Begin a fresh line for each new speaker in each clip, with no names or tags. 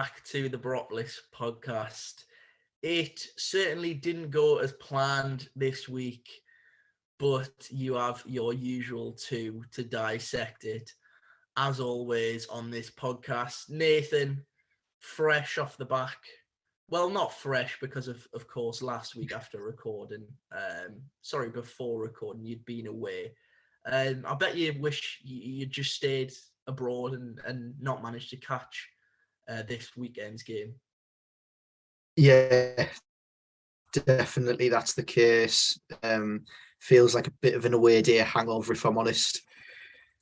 back to the Boropolis Podcast. It certainly didn't go as planned this week, but you have your usual two to dissect it. As always on this podcast, Nathan, fresh off the back. Well, not fresh because of course, last week after recording. Before recording, you'd been away. I bet you wish you'd just stayed abroad and not managed to catch this weekend's game.
Yeah, definitely that's the case. Feels like a bit of an away day hangover, if I'm honest.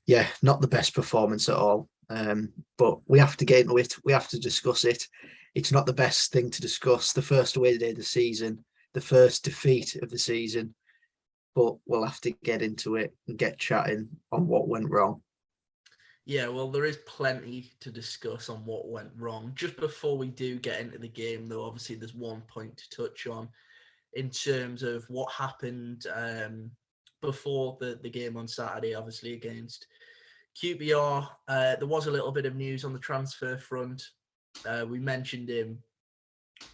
Yeah, not the best performance at all. But we have to get into it. We have to discuss it. It's not the best thing to discuss. The first away day of the season, the first defeat of the season. But we'll have to get into it and get chatting on what went wrong.
Yeah, well, there is plenty to discuss on what went wrong. Just before we do get into the game, though, obviously there's one point to touch on in terms of what happened before the game on Saturday, obviously against QPR. There was a little bit of news on the transfer front. We mentioned him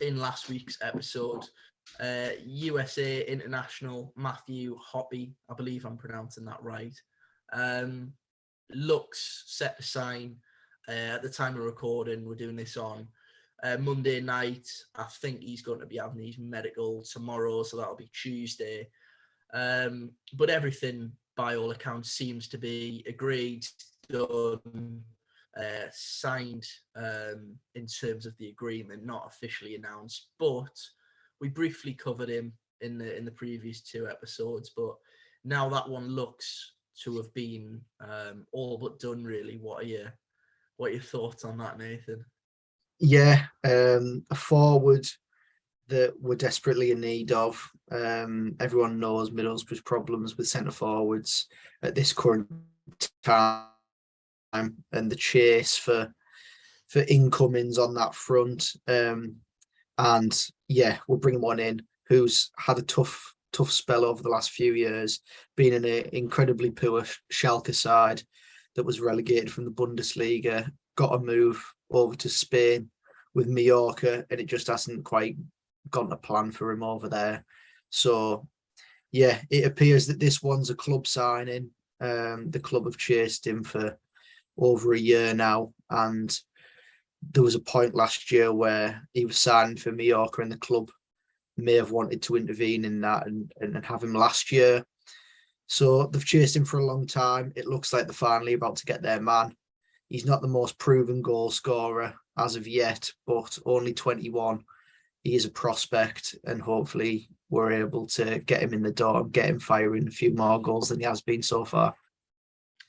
in last week's episode. USA international Matthew Hoppe, I believe I'm pronouncing that right, looks set to sign at the time of recording. We're doing this on Monday night. I think he's going to be having his medical tomorrow, so that'll be Tuesday. But everything, by all accounts, seems to be agreed, done, signed in terms of the agreement, not officially announced. But we briefly covered him in the previous two episodes. But now that one looks to have been all but done, really. What are your thoughts on that, Nathan?
Yeah, a forward that we're desperately in need of. Everyone knows Middlesbrough's problems with centre forwards at this current time, and the chase for incomings on that front. And yeah, we're bringing one in who's had a tough spell over the last few years, being in an incredibly poor Schalke side that was relegated from the Bundesliga, got a move over to Spain with Mallorca, and it just hasn't quite gone to plan for him over there. So yeah, it appears that this one's a club signing. The club have chased him for over a year now, and there was a point last year where he was signed for Mallorca and the club may have wanted to intervene in that and have him last year. So they've chased him for a long time. It looks like they're finally about to get their man. He's not the most proven goal scorer as of yet, but only 21. He is a prospect, and hopefully we're able to get him in the door and get him firing a few more goals than he has been so far.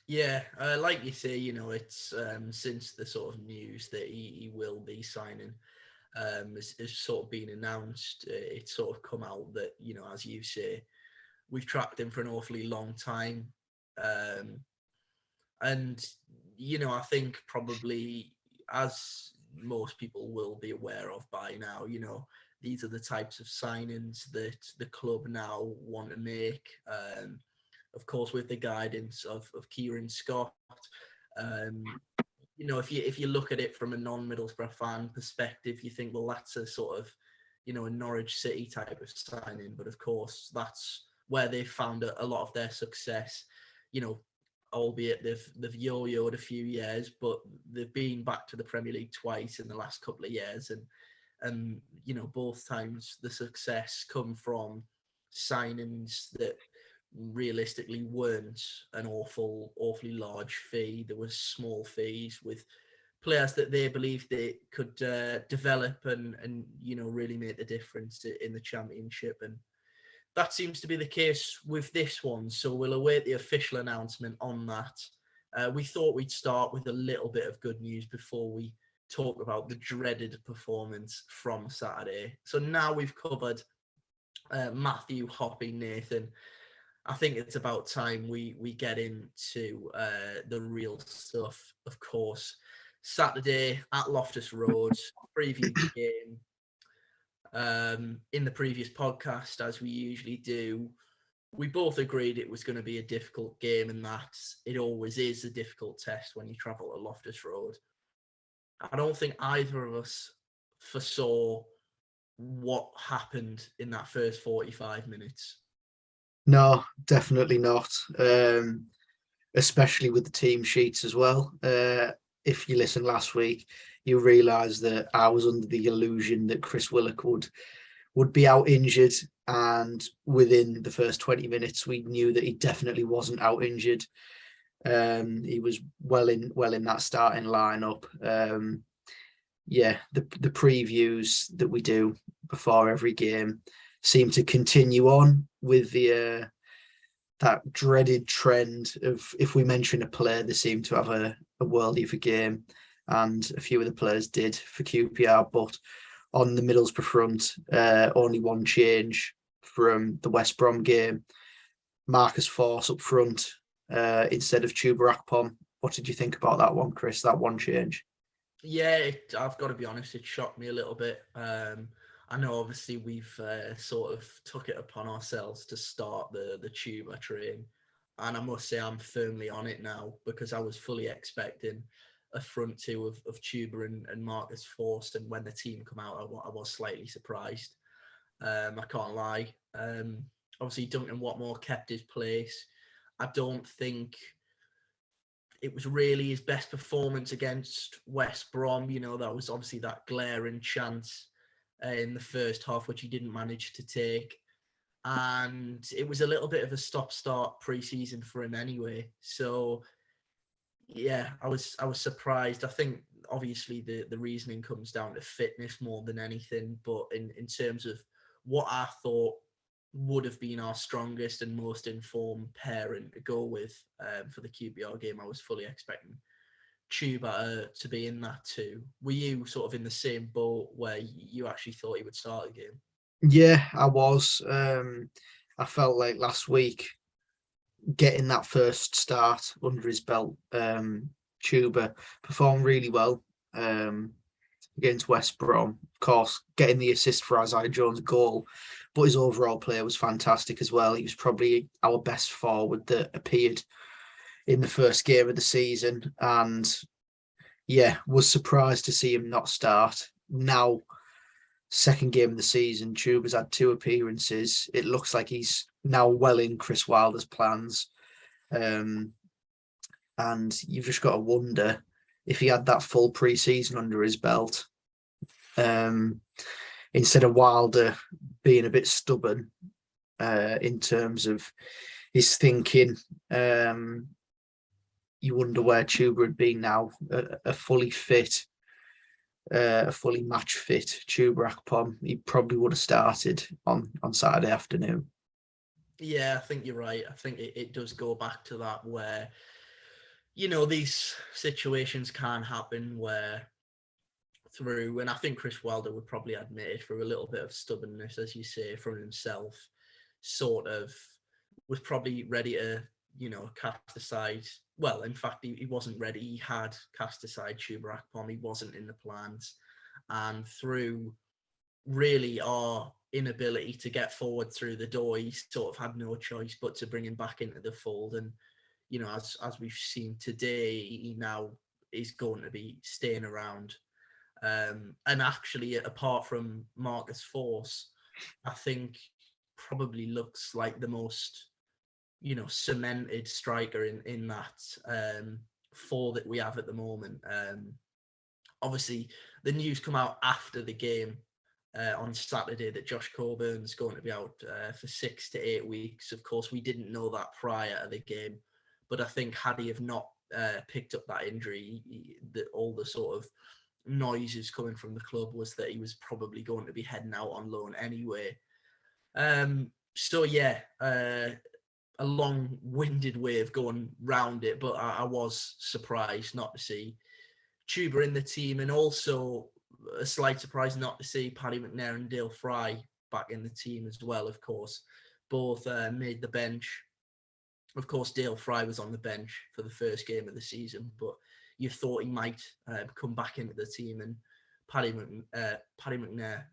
Yeah, like you say, it's since the sort of news that he will be signing has sort of been announced, it's sort of come out that, as you say, we've tracked him for an awfully long time. And, I think probably, as most people will be aware of by now, these are the types of signings that the club now want to make. Of course, with the guidance of Kieran Scott. If you look at it from a non-Middlesbrough fan perspective, you think, well, that's a sort of, a Norwich City type of signing. But of course, that's where they've found a lot of their success, albeit they've yo-yoed a few years, but they've been back to the Premier League twice in the last couple of years. And both times the success come from signings that realistically weren't an awfully large fee. There was small fees with players that they believed they could develop and really make the difference in the Championship. And that seems to be the case with this one. So we'll await the official announcement on that. We thought we'd start with a little bit of good news before we talk about the dreaded performance from Saturday. So now we've covered Matthew Hoppe, Nathan, I think it's about time we get into the real stuff. Of course, Saturday at Loftus Road, previewed the game in the previous podcast, as we usually do. We both agreed it was going to be a difficult game, and that it always is a difficult test when you travel to Loftus Road. I don't think either of us foresaw what happened in that first 45 minutes.
No, definitely not. Especially with the team sheets as well. If you listened last week, you realise that I was under the illusion that Chris Willock would be out injured, and within the first 20 minutes, we knew that he definitely wasn't out injured. He was well in that starting lineup. The previews that we do before every game seem to continue on with the that dreaded trend of, if we mention a player, they seem to have a worldie for game, and a few of the players did for QPR. But on the Middlesbrough front, only one change from the West Brom game. Marcus Forss up front instead of Chuba Akpom. What did you think about that one, Chris? That one change?
Yeah, I've got to be honest, it shocked me a little bit. I know obviously we've sort of took it upon ourselves to start the Tuba train, and I must say I'm firmly on it now, because I was fully expecting a front two of Tuba and Marcus Forss, and when the team come out, I was slightly surprised. I can't lie. Obviously Duncan Watmore kept his place. I don't think it was really his best performance against West Brom. You know, that was obviously that glaring chance in the first half, which he didn't manage to take. And it was a little bit of a stop-start pre-season for him anyway. So, yeah, I was surprised. I think obviously the reasoning comes down to fitness more than anything. But in terms of what I thought would have been our strongest and most informed pairing to go with for the QPR game, I was fully expecting Tuba to be in that too. Were you sort of in the same boat where you actually thought he would start the game?
Yeah, I was. I felt like last week, getting that first start under his belt, Tuba performed really well against West Brom. Of course, getting the assist for Isaiah Jones' goal, but his overall play was fantastic as well. He was probably our best forward that appeared in the first game of the season, and yeah, was surprised to see him not start. Now, second game of the season, Tuba's had 2 appearances. It looks like he's now well in Chris Wilder's plans. And you've just got to wonder if he had that full pre-season under his belt, instead of Wilder being a bit stubborn in terms of his thinking. You wonder where Tuba would be now, a fully fit, a fully match fit Tuba Akpom. He probably would have started on Saturday afternoon.
Yeah, I think you're right. I think it does go back to that where, you know, these situations can happen where through, and I think Chris Wilder would probably admit it, through a little bit of stubbornness, as you say, from himself, sort of was probably ready to, you know, cast aside. Well, in fact, he wasn't ready. He had cast aside Tuba Akpom. He wasn't in the plans. And through really our inability to get forward through the door, he sort of had no choice but to bring him back into the fold. And, you know, as we've seen today, he now is going to be staying around. And actually, apart from Marcus Forss, I think probably looks like the most, you know, cemented striker in that four that we have at the moment. Obviously, the news come out after the game on Saturday that Josh Coburn's going to be out for 6 to 8 weeks. Of course, we didn't know that prior to the game, but I think had he have not picked up that injury, all the sort of noises coming from the club was that he was probably going to be heading out on loan anyway. So yeah, a long-winded way of going round it, but I was surprised not to see Tuba in the team, and also a slight surprise not to see Paddy McNair and Dale Fry back in the team as well. Of course, both made the bench. Of course, Dale Fry was on the bench for the first game of the season, but you thought he might come back into the team, and Paddy McNair,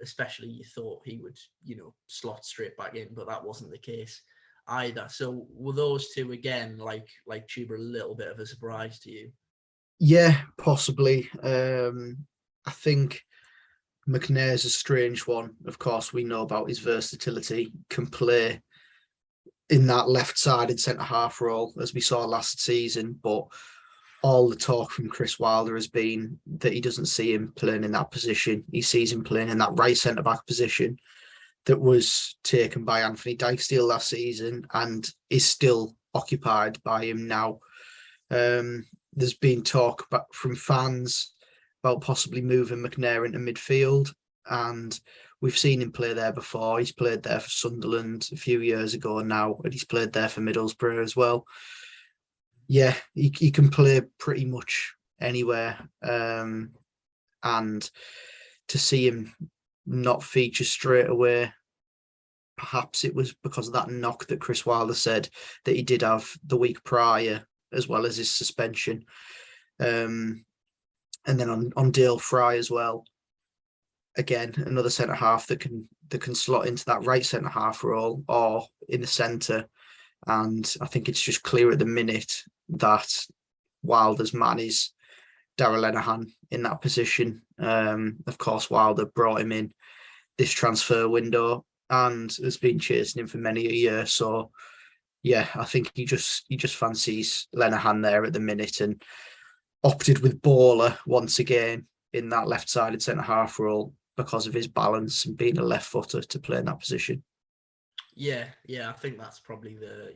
especially you thought he would, you know, slot straight back in, but that wasn't the case either. So were those two again, like Tuba, a little bit of a surprise to you?
Yeah, possibly. I think McNair's a strange one. Of course, we know about his versatility, can play in that left-sided centre-half role, as we saw last season, but all the talk from Chris Wilder has been that he doesn't see him playing in that position. He sees him playing in that right centre-back position that was taken by Anthony Dijksteel last season and is still occupied by him now. There's been talk from fans about possibly moving McNair into midfield, and we've seen him play there before. He's played there for Sunderland a few years ago now, and he's played there for Middlesbrough as well. Yeah, he can play pretty much anywhere, and to see him not feature straight away, perhaps it was because of that knock that Chris Wilder said that he did have the week prior, as well as his suspension. And then on Dale Fry as well. Again, another centre half that can slot into that right centre half role or in the centre. And I think it's just clear at the minute that Wilder's man is Darragh Lenihan in that position. Of course, Wilder brought him in this transfer window and has been chasing him for many a year. So yeah, I think he just fancies Lenihan there at the minute and opted with Bowler once again in that left-sided centre-half role because of his balance and being a left footer to play in that position.
Yeah, I think that's probably the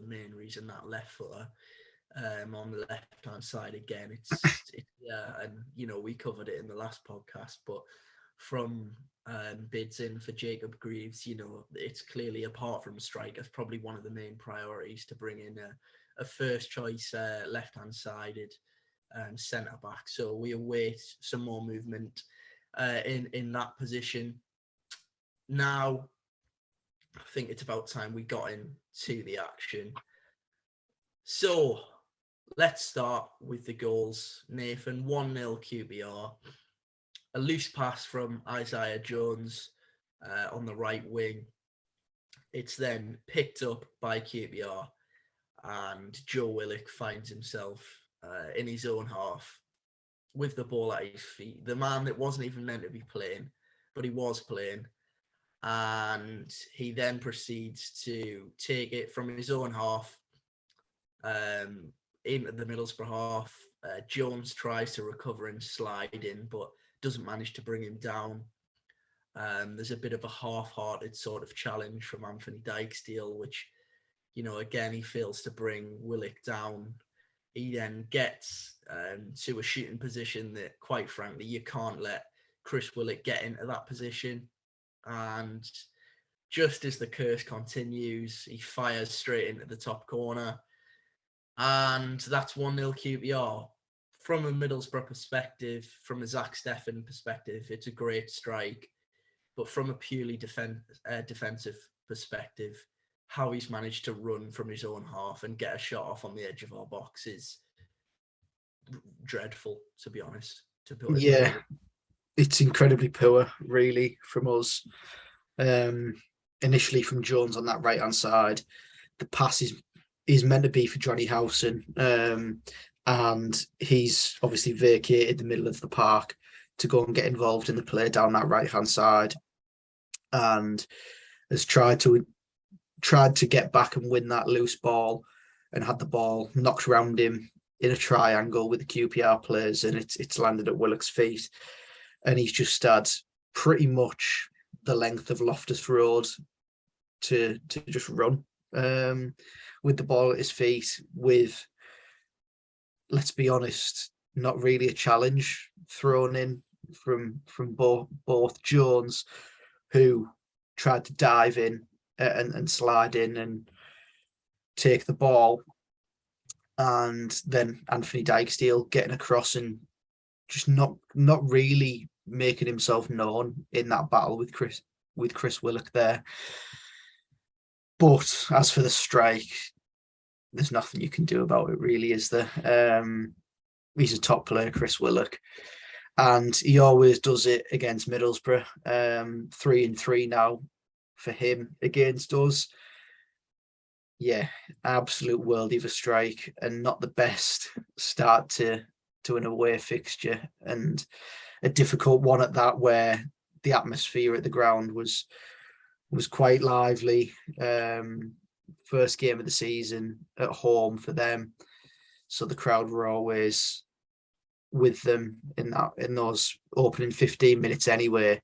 main reason, that left footer on the left-hand side again. It's and we covered it in the last podcast, but from bids in for Jacob Greaves, it's clearly, apart from strikers, probably one of the main priorities to bring in a first choice left-hand sided centre back. So we await some more movement in that position. Now, I think it's about time we got into the action. So let's start with the goals. Nathan, 1-0 QPR. A loose pass from Isaiah Jones on the right wing. It's then picked up by QPR, and Joe Willock finds himself in his own half with the ball at his feet. The man that wasn't even meant to be playing, but he was playing. And he then proceeds to take it from his own half into the Middlesbrough half. Jones tries to recover and slide in, but doesn't manage to bring him down. There's a bit of a half-hearted sort of challenge from Anthony Dijksteel, which, again, he fails to bring Willock down. He then gets to a shooting position that, quite frankly, you can't let Chris Willock get into that position. And just as the curse continues, he fires straight into the top corner. And that's 1-0 QPR. From a Middlesbrough perspective, from a Zach Steffen perspective, it's a great strike. But from a purely defensive perspective, how he's managed to run from his own half and get a shot off on the edge of our box is dreadful, to be honest.
Yeah, it's incredibly poor, really, from us. Initially from Jones on that right-hand side. The pass is meant to be for Johnny Howson, and he's obviously vacated the middle of the park to go and get involved in the play down that right-hand side, and has tried to get back and win that loose ball, and had the ball knocked around him in a triangle with the QPR players, and it's landed at Willock's feet, and he's just had pretty much the length of Loftus Road to just run with the ball at his feet, with, let's be honest, not really a challenge thrown in from both Jones, who tried to dive in and slide in and take the ball, and then Anthony Dijksteel getting across and just not really making himself known in that battle with Chris Willock there. But as for the strike, there's nothing you can do about it, really, is there? He's a top player, Chris Willock, and he always does it against Middlesbrough. 3-3 now for him against us. Yeah, absolute worldie of a strike, and not the best start to to an away fixture, and a difficult one at that, where the atmosphere at the ground was quite lively. First game of the season at home for them, so the crowd were always with them in those opening 15 minutes anyway,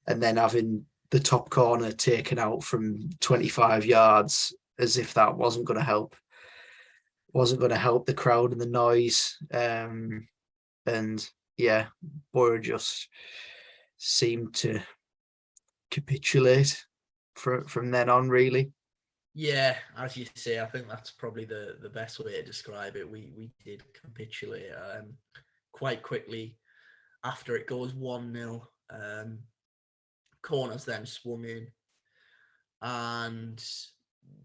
and then having the top corner taken out from 25 yards, as if that wasn't going to help the crowd and the noise. And yeah, Boro just seemed to capitulate from then on, really.
Yeah, as you say, I think that's probably the best way to describe it. We did capitulate quite quickly after it goes 1-0. Corners then swung in, and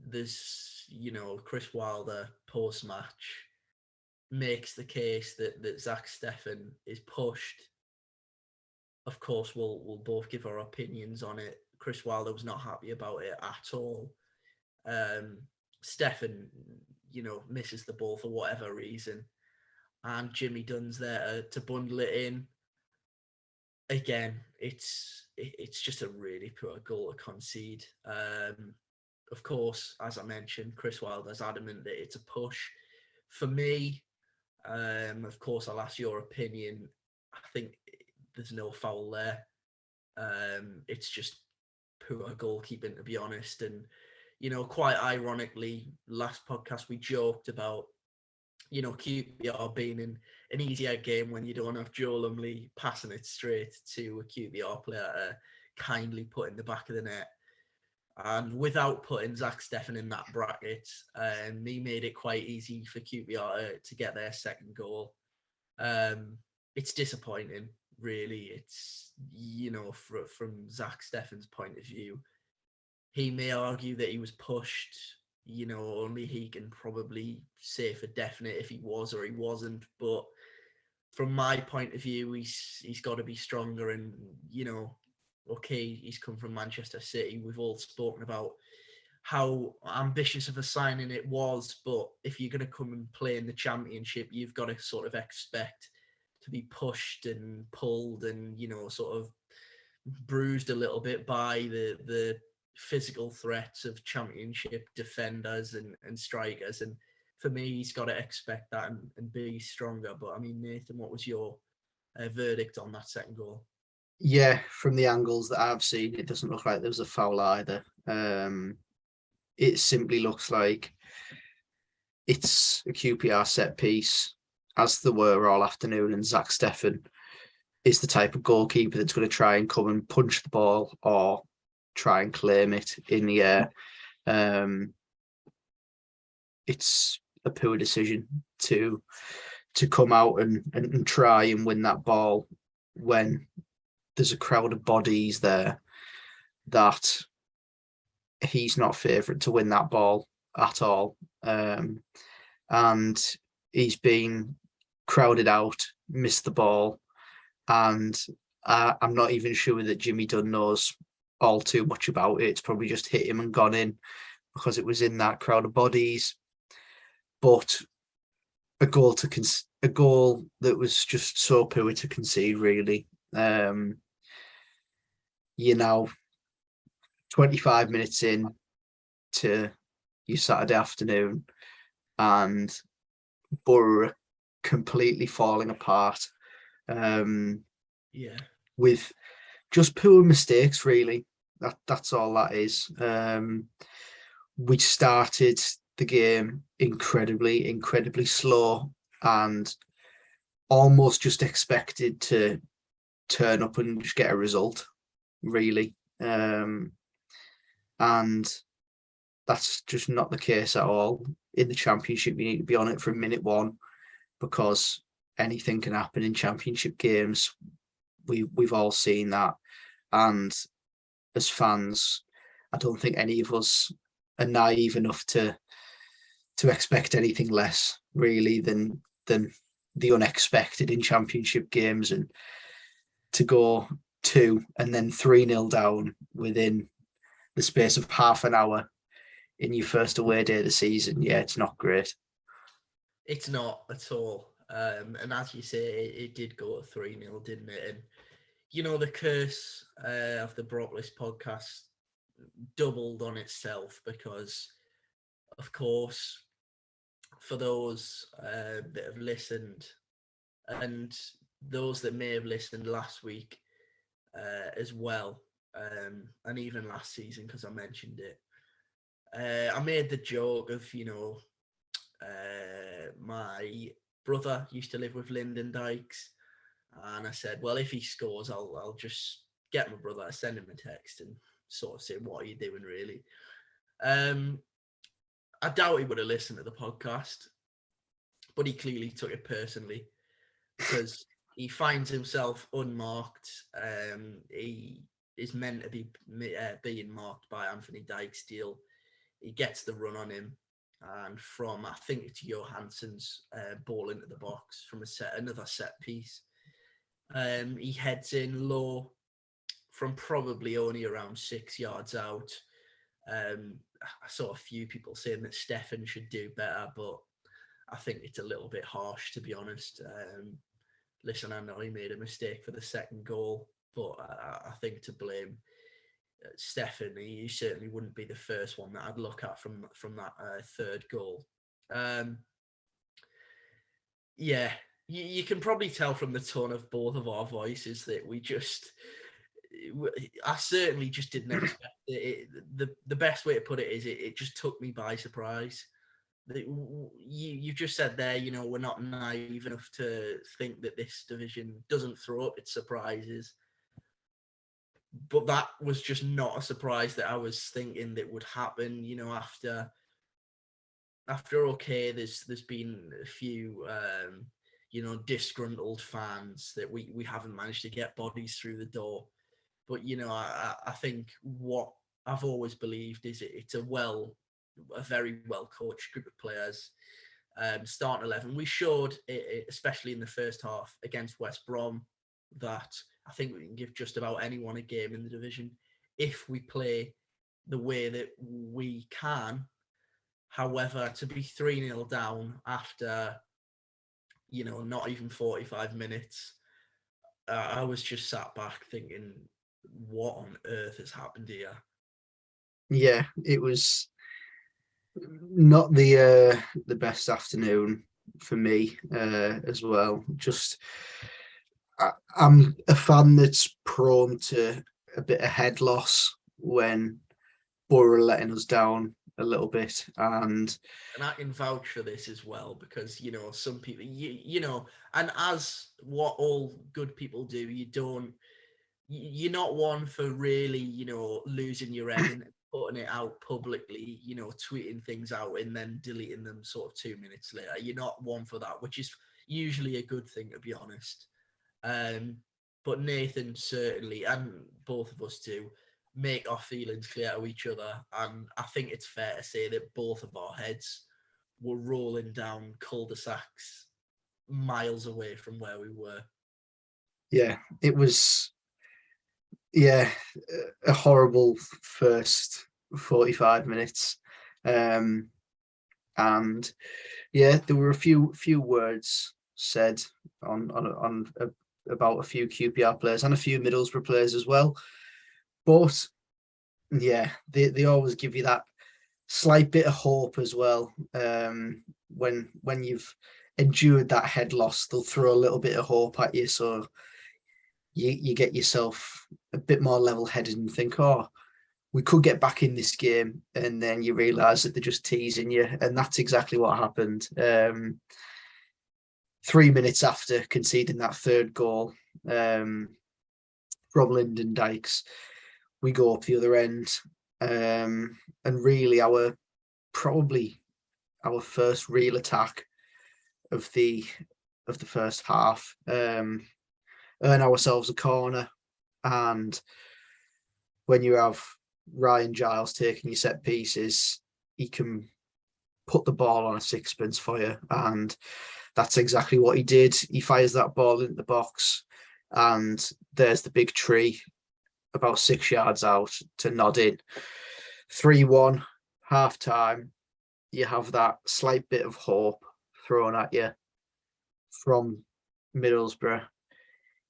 there's, Chris Wilder post-match makes the case that Zach Steffen is pushed. Of course, we'll both give our opinions on it. Chris Wilder was not happy about it at all. Steffen, misses the ball for whatever reason, and Jimmy Dunn's there to bundle it in. Again, it's just a really poor goal to concede. Of course, as I mentioned, Chris Wilder's adamant that it's a push. For me, of course, I'll ask your opinion. I think there's no foul there. It's just poor goalkeeping, to be honest. And, quite ironically, last podcast we joked about, QPR being in an easier game when you don't have Joe Lumley passing it straight to a QPR player to kindly put in the back of the net. And without putting Zach Steffen in that bracket, he made it quite easy for QPR to get their second goal. It's disappointing, really. It's, from Zach Steffen's point of view, he may argue that he was pushed. Only he can probably say for definite if he was or he wasn't. But from my point of view, he's got to be stronger. And, okay, he's come from Manchester City. We've all spoken about how ambitious of a signing it was. But if you're going to come and play in the Championship, you've got to sort of expect to be pushed and pulled and, sort of bruised a little bit by the physical threats of Championship defenders and strikers. And for me, he's got to expect that and be stronger. But I mean, Nathan, what was your verdict on that second goal?
Yeah, from the angles that I've seen, it doesn't look like there was a foul either. It simply looks like it's a QPR set piece, as there were all afternoon, and Zach Steffen is the type of goalkeeper that's going to try and come and punch the ball or try and claim it in the air. It's a poor decision to come out and try and win that ball when there's a crowd of bodies there that he's not favourite to win that ball at all. And he's been crowded out, missed the ball, and I'm not even sure that Jimmy Dunn knows all too much about it. It's probably just hit him and gone in because it was in that crowd of bodies. But a goal that was just so poor to concede, really. 25 minutes in to your Saturday afternoon, and Boro completely falling apart. With just poor mistakes, really. That's all that is. We started the game incredibly slow and almost just expected to turn up and just get a result, really. And that's just not the case at all. In the Championship, you need to be on it from minute one, because anything can happen in Championship games. We've all seen that, and as fans, I don't think any of us are naive enough to expect anything less, really, than the unexpected in Championship games. And to go 2 and then 3-0 down within the space of half an hour in your first away day of the season, yeah, it's not great.
It's not at all. And as you say, it did go to 3-0, didn't it? And, the curse of the Boropolis podcast doubled on itself because, of course, for those that have listened and those that may have listened last week as well, and even last season because I mentioned it, I made the joke of, my brother used to live with Lyndon Dykes, and I said, well, if he scores, I'll just get my brother, send him a text and sort of say, what are you doing, really? I doubt he would have listened to the podcast, but he clearly took it personally because he finds himself unmarked. He is meant to be being marked by Anthony Dijksteel. He gets the run on him, and from, I think it's Johansson's ball into the box from another set piece. He heads in low from probably only around 6 yards out. I saw a few people saying that Stefan should do better, but I think it's a little bit harsh, to be honest. Listen, I know he made a mistake for the second goal, but I think to blame Stefan, he certainly wouldn't be the first one that I'd look at from that third goal. Yeah, you can probably tell from the tone of both of our voices that I certainly just didn't expect it. The best way to put it is it just took me by surprise. You just said there, we're not naive enough to think that this division doesn't throw up its surprises. But that was just not a surprise that I was thinking that would happen, after okay, there's been a few disgruntled fans that we haven't managed to get bodies through the door. But I think what I've always believed is it's a very well coached group of players. Starting 11, we showed it, especially in the first half against West Brom, that I think we can give just about anyone a game in the division if we play the way that we can. However, to be 3-0 down after, not even 45 minutes, I was just sat back thinking, what on earth has happened here?
Yeah, it was not the best afternoon for me as well. Just, I'm a fan that's prone to a bit of head loss when Boro are letting us down a little bit, and
I can vouch for this as well because some people, and as what all good people do, you're not one for really losing your head and putting it out publicly, tweeting things out and then deleting them sort of 2 minutes later. You're not one for that, which is usually a good thing, to be honest. But Nathan certainly, and both of us do, make our feelings clear to each other. And I think it's fair to say that both of our heads were rolling down cul-de-sacs miles away from where we were.
Yeah, it was, a horrible first 45 minutes. And yeah, there were a few words said on about a few QPR players and a few Middlesbrough players as well. But yeah, they always give you that slight bit of hope as well. When you've endured that head loss, they'll throw a little bit of hope at you, so you get yourself a bit more level-headed and think, oh, we could get back in this game, and then you realise that they're just teasing you, and that's exactly what happened. 3 minutes after conceding that third goal from Lyndon Dykes, we go up the other end, and really probably our first real attack of the first half, earn ourselves a corner. And when you have Ryan Giles taking your set pieces, he can put the ball on a sixpence for you, and that's exactly what he did. He fires that ball into the box, and there's the big tree about 6 yards out to nod in. 3-1, half time. You have that slight bit of hope thrown at you, from Middlesbrough,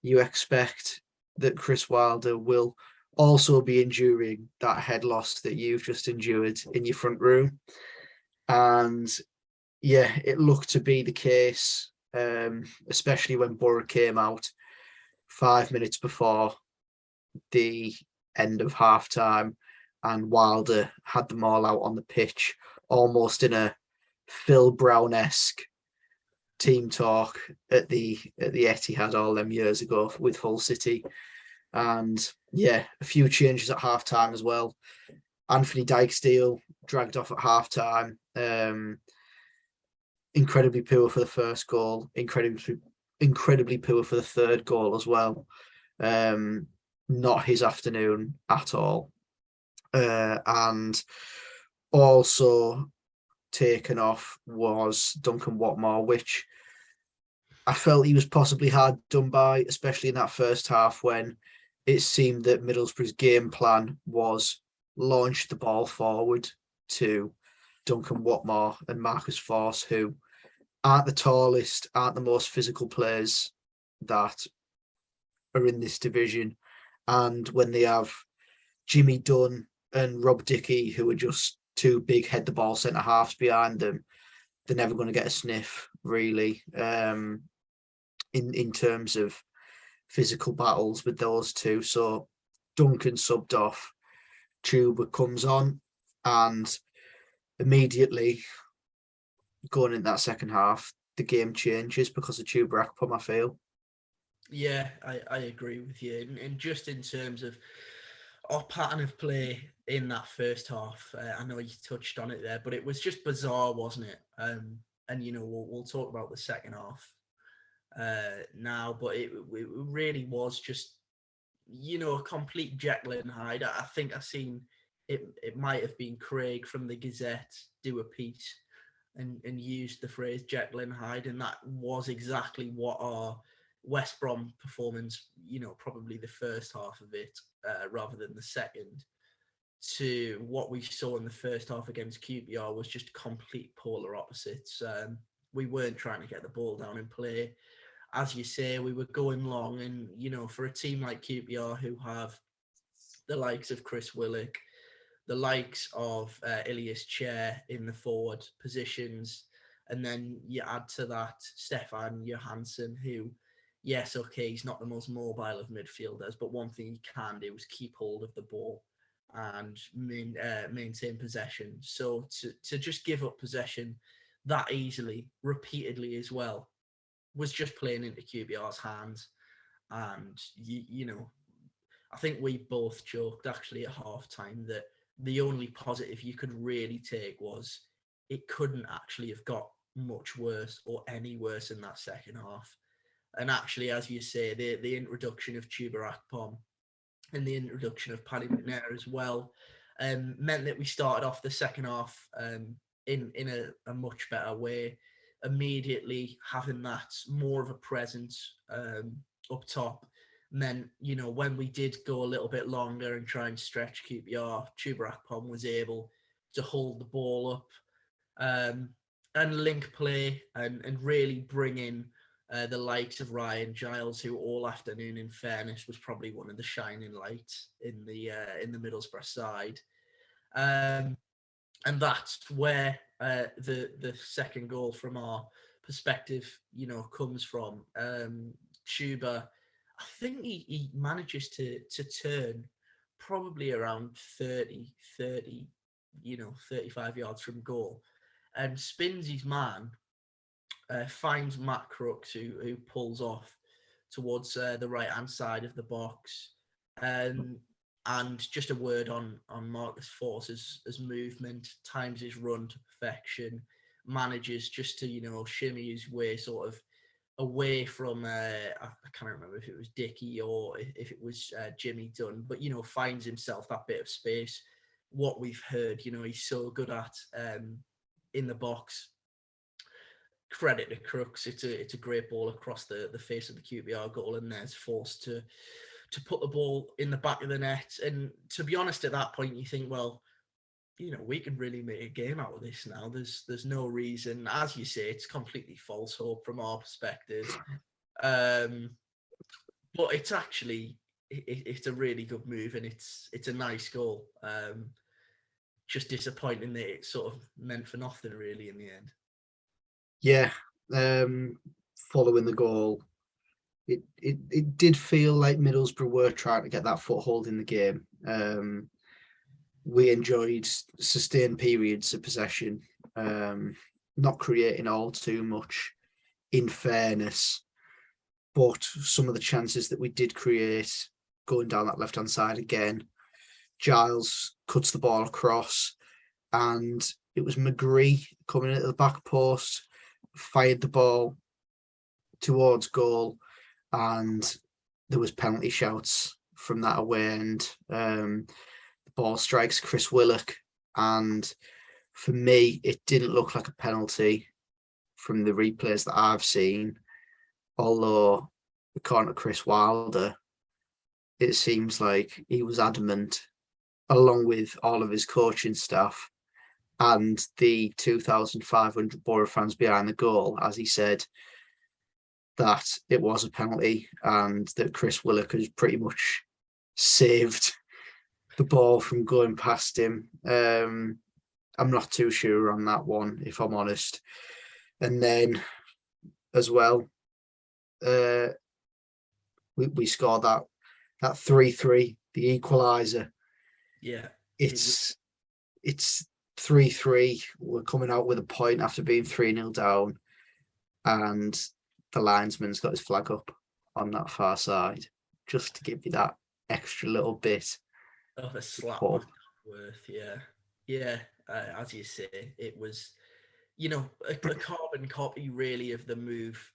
you expect that Chris Wilder will also be enduring that head loss that you've just endured in your front room. And yeah, it looked to be the case, especially when Boro came out 5 minutes before the end of half time and Wilder had them all out on the pitch, almost in a Phil Brown-esque team talk at the Etihad all them years ago with Hull City. And yeah, a few changes at half time as well. Anthony Dijksteel dragged off at half time. Incredibly poor for the first goal, incredibly poor for the third goal as well. Not his afternoon at all. And also taken off was Duncan Watmore, which I felt he was possibly hard done by, especially in that first half when it seemed that Middlesbrough's game plan was launch the ball forward to Duncan Watmore and Marcus Force, who aren't the tallest, aren't the most physical players that are in this division. And when they have Jimmy Dunn and Rob Dickey, who are just two big head the ball centre halves behind them, they're never going to get a sniff, really, in terms of physical battles with those two. So Duncan subbed off, Chuba comes on, and immediately going in that second half, the game changes because of Chuba Akpom, I feel.
Yeah, I agree with you. And just in terms of our pattern of play in that first half, I know you touched on it there, but it was just bizarre, wasn't it? And, you know, we'll talk about the second half now, but it really was just, you know, a complete Jekyll and Hyde. I think I seen it might have been Craig from the Gazette do a piece and used the phrase Jekyll and Hyde, and that was exactly what our West Brom performance, you know, probably the first half of it rather than the second, to what we saw in the first half against QPR was just complete polar opposites. We weren't trying to get the ball down and play. As you say, we were going long, and, you know, for a team like QPR who have the likes of Chris Willock, the likes of Ilias Chair in the forward positions, and then you add to that Stefan Johansson, who, yes, okay, he's not the most mobile of midfielders, but one thing he can do is keep hold of the ball and maintain possession. So to just give up possession that easily, repeatedly as well, was just playing into QPR's hands. And, you know, I think we both joked actually at halftime that the only positive you could really take was it couldn't actually have got much worse or any worse in that second half. And actually, as you say, the introduction of Chuba Akpom and the introduction of Paddy McNair as well meant that we started off the second half in a much better way, immediately having that more of a presence up top. Meant, you know, when we did go a little bit longer and try and stretch QPR, Chuba Akpom was able to hold the ball up and link play and really bring in the likes of Ryan Giles, who all afternoon, in fairness, was probably one of the shining lights in the Middlesbrough side. And that's where the second goal from our perspective, you know, comes from. Chuba, I think he manages to turn probably around 30, 35 yards from goal, and spins his man, finds Matt Crooks, who pulls off towards the right-hand side of the box. And just a word on Marcus Force's movement, times his run to perfection, manages just to, you know, shimmy his way sort of away from, I can't remember if it was Dickey or if it was Jimmy Dunn, but, you know, finds himself that bit of space. What we've heard, you know, he's so good at in the box. Credit to Crooks. It's a great ball across the face of the QPR goal, and there's Force to put the ball in the back of the net. And to be honest, at that point, you think, well, we can really make a game out of this now. There's no reason, as you say, it's completely false hope from our perspective. But it's actually it's a really good move, and it's a nice goal. Just disappointing that it sort of meant for nothing really in the end.
Yeah, following the goal, it did feel like Middlesbrough were trying to get that foothold in the game. We enjoyed sustained periods of possession, not creating all too much, in fairness. But some of the chances that we did create going down that left-hand side again, Giles cuts the ball across, and it was McGree coming into the back post, fired the ball towards goal, and there was penalty shouts from that away end. The ball strikes Chris Willock, and for me, it didn't look like a penalty from the replays that I've seen, although according to Chris Wilder, it seems like he was adamant, along with all of his coaching staff and the 2,500 Boro fans behind the goal, as he said, that it was a penalty and that Chris Willock has pretty much saved the ball from going past him. I'm not too sure on that one, if I'm honest. And then as well, we scored that 3-3, the equaliser.
Yeah.
It's 3-3. We're coming out with a point after being 3-0 down, and the linesman's got his flag up on that far side, just to give you that extra little bit
of a slap worth. Yeah. As you say, it was, a carbon copy really of the move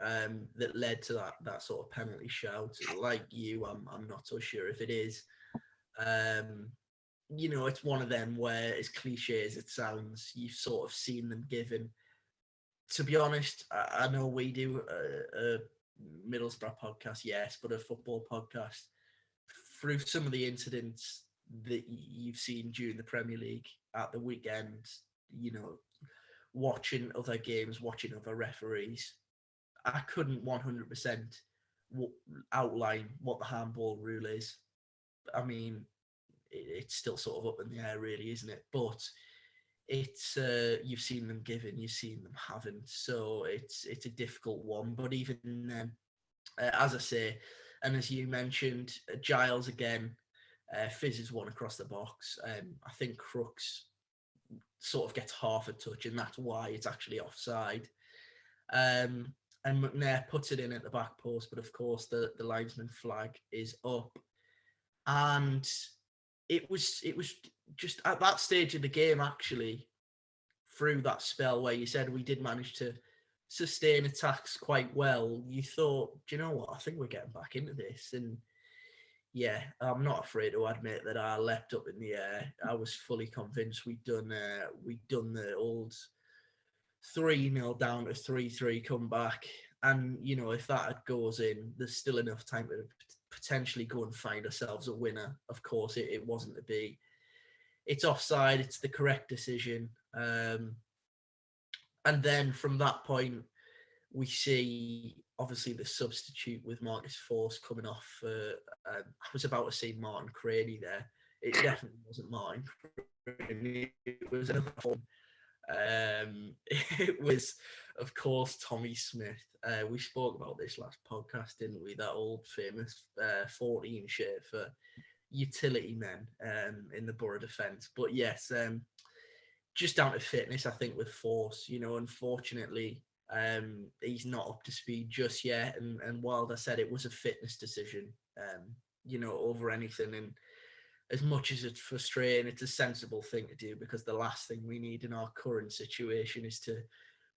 that led to that sort of penalty shout. Like you, I'm not so sure if it is. It's one of them where, as cliche as it sounds, you've sort of seen them given. To be honest, I know we do a Middlesbrough podcast, yes, but a football podcast. Through some of the incidents that you've seen during the Premier League at the weekend, watching other games, watching other referees, I couldn't 100% outline what the handball rule is. I mean, it's still sort of up in the air, really, isn't it? But it's you've seen them giving, you've seen them having, so it's a difficult one. But even then, as I say, and as you mentioned, Giles again fizzes one across the box. I think Crooks sort of gets half a touch, and that's why it's actually offside. And McNair puts it in at the back post, but of course the linesman flag is up. And it was just at that stage of the game, actually, through that spell where you said we did manage to sustain attacks quite well, you thought, do you know what, I think we're getting back into this. And yeah, I'm not afraid to admit that I leapt up in the air. I was fully convinced we'd done the old 3-0 down to 3-3 comeback. And, if that goes in, there's still enough time to potentially go and find ourselves a winner. Of course, it wasn't to be. It's offside. It's the correct decision. And then from that point, we see, obviously, the substitute with Marcus Force coming off. I was about to say Martin Craney there. It definitely wasn't Martin Craney. It was another one. It was, of course, Tommy Smith. We spoke about this last podcast, didn't we? That old famous 14 shirt for utility men in the Boro defence. But yes, just down to fitness, I think, with Force. Unfortunately, he's not up to speed just yet. And Wilder said it was a fitness decision, over anything. And as much as it's frustrating, it's a sensible thing to do, because the last thing we need in our current situation is to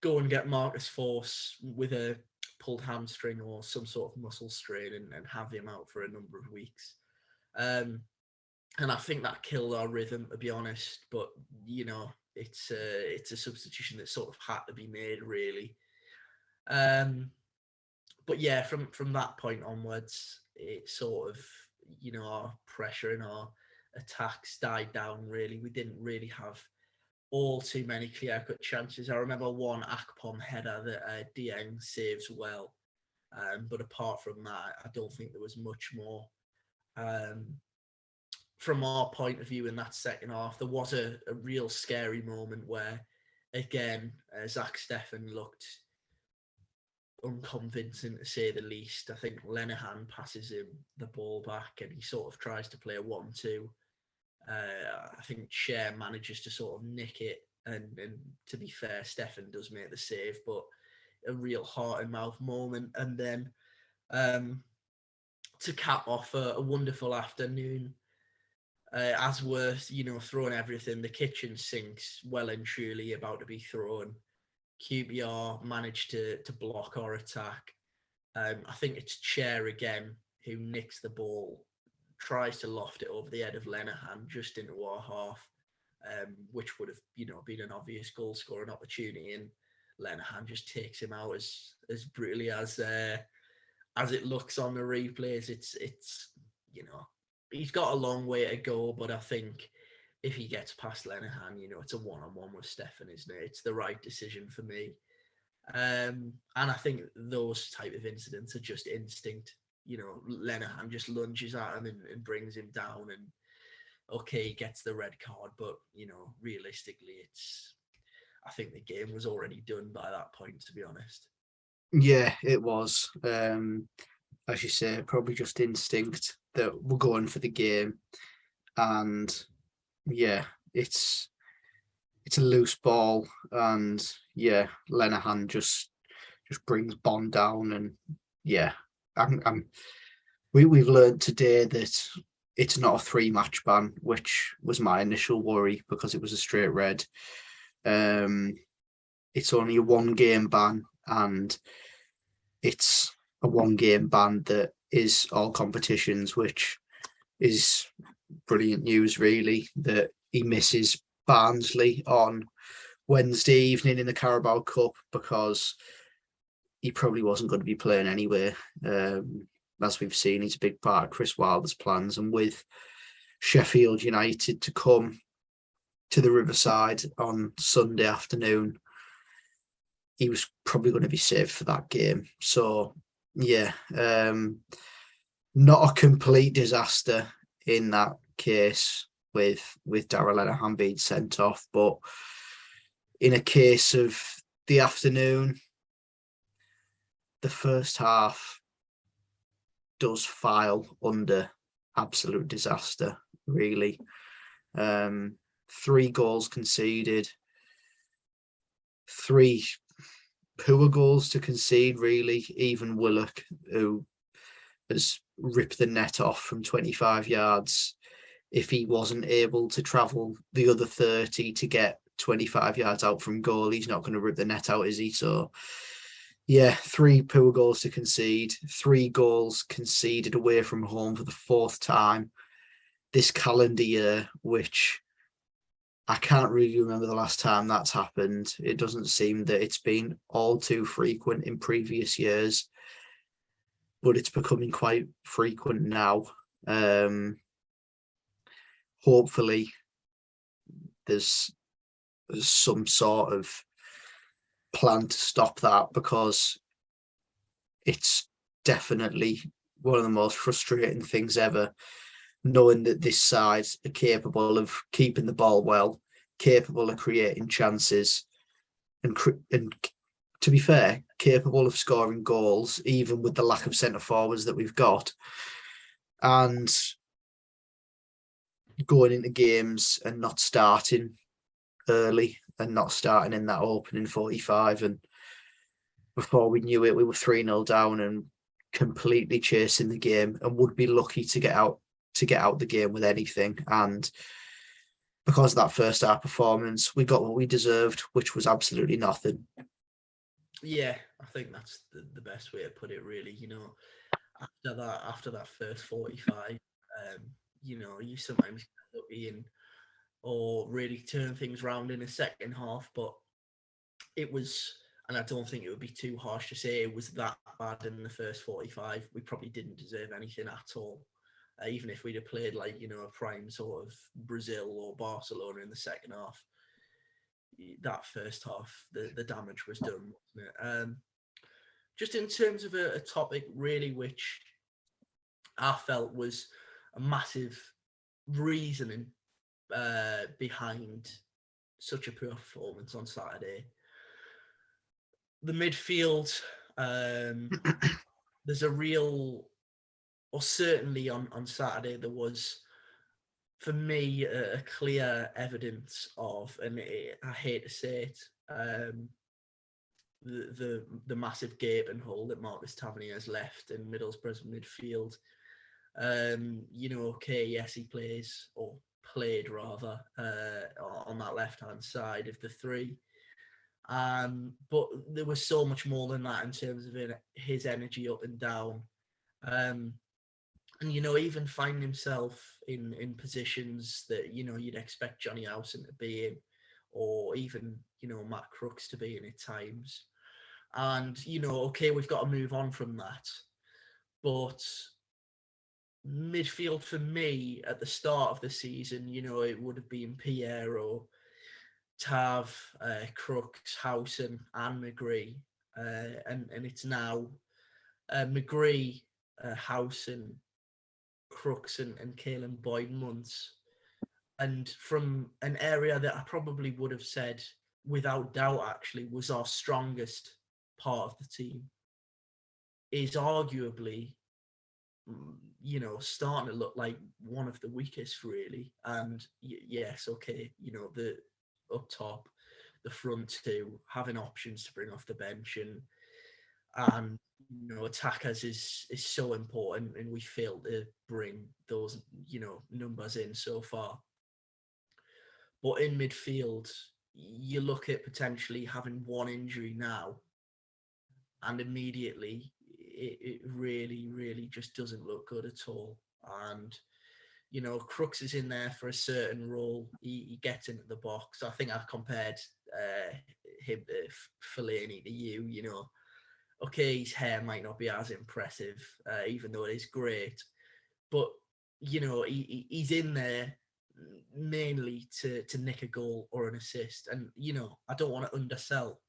go and get Marcus Force with a pulled hamstring or some sort of muscle strain and have him out for a number of weeks. And I think that killed our rhythm, to be honest. But, it's a substitution that sort of had to be made, really. But yeah, from that point onwards, it sort of, our pressure and our attacks died down, really. We didn't really have all too many clear-cut chances. I remember one Akpom header that Dieng saves well. But apart from that, I don't think there was much more. From our point of view in that second half, there was a real scary moment where, again, Zach Steffen looked unconvincing to say the least. I think Lenihan passes him the ball back and he sort of tries to play a 1-2. I think Cher manages to sort of nick it, and to be fair, Steffen does make the save, but a real heart and mouth moment. And then to cap off a wonderful afternoon, as we're throwing everything, the kitchen sink's well and truly about to be thrown. QPR managed to block our attack. I think it's Cher again who nicks the ball, tries to loft it over the head of Lenihan just into our half, which would have been an obvious goal scoring opportunity, and Lenihan just takes him out as brutally as it looks on the replays. It's he's got a long way to go, but I think if he gets past Lenihan, it's a one-on-one with Steffen, isn't it? It's the right decision for me. And I think those type of incidents are just instinct. Lenihan just lunges at him and brings him down, and okay, he gets the red card, but realistically, I think the game was already done by that point, to be honest.
Yeah, it was. As you say, probably just instinct that we're going for the game, and yeah, it's a loose ball, and yeah, Lenihan just brings Bond down, and yeah, we've learned today that it's not a 3-match ban, which was my initial worry because it was a straight red. It's only a 1-game ban, and it's a 1-game ban that is all competitions, which is brilliant news, really, that he misses Barnsley on Wednesday evening in the Carabao Cup because he probably wasn't going to be playing anyway. As we've seen, he's a big part of Chris Wilder's plans, and with Sheffield United to come to the Riverside on Sunday afternoon, he was probably going to be saved for that game. So yeah, not a complete disaster in that case with Darragh Lenihan being sent off, but in a case of the afternoon, the first half does file under absolute disaster, really. 3 goals conceded, 3 poor goals to concede, really. Even Willock, who has ripped the net off from 25 yards, if he wasn't able to travel the other 30 to get 25 yards out from goal, he's not going to rip the net out, is he? So yeah, 3 poor goals to concede, 3 goals conceded away from home for the 4th time this calendar year, which I can't really remember the last time that's happened. It doesn't seem that it's been all too frequent in previous years, but it's becoming quite frequent now. Hopefully there's some sort of plan to stop that, because it's definitely one of the most frustrating things ever, knowing that this side are capable of keeping the ball well, capable of creating chances, and to be fair, capable of scoring goals, even with the lack of centre forwards that we've got. And going into games and not starting early and not starting in that opening 45. And before we knew it, we were 3-0 down and completely chasing the game, and would be lucky to get out the game with anything. And because of that first half performance, we got what we deserved, which was absolutely nothing.
Yeah, I think that's the best way to put it, really. After that first 45, you sometimes get lucky or really turn things around in a second half, but it was, and I don't think it would be too harsh to say it was that bad in the first 45. We probably didn't deserve anything at all. even if we'd have played like, a prime sort of Brazil or Barcelona in the second half, that first half, the damage was done, wasn't it? Just in terms of a topic really which I felt was a massive reasoning behind such a poor performance on Saturday. The midfield, there's a real, or certainly on Saturday, there was, for me, a clear evidence of, and I hate to say it, the massive gaping hole that Marcus Tavernier has left in Middlesbrough's midfield. Okay, yes, he plays, or played rather, on that left-hand side of the three. But there was so much more than that in terms of his energy up and down. And, even finding himself in positions that, you'd expect Johnny Howson to be in, or even, Matt Crooks to be in at times. And, okay, we've got to move on from that. But midfield for me at the start of the season, it would have been Piero, Tav, Crooks, Howson and McGree. And it's now McGree, Howson, Crooks and Caelan Boyd-Muntz. And from an area that I probably would have said, without doubt actually, was our strongest part of the team, is arguably, starting to look like one of the weakest really. And yes, okay, the up top, the front two, having options to bring off the bench and attackers is so important, and we failed to bring those numbers in so far. But in midfield, you look at potentially having one injury now, and immediately it really, really just doesn't look good at all. And Crooks is in there for a certain role. He gets into the box. I think I've compared him to Fellaini to you. Okay, his hair might not be as impressive, even though it is great. But, he's in there mainly to nick a goal or an assist. And, I don't want to undersell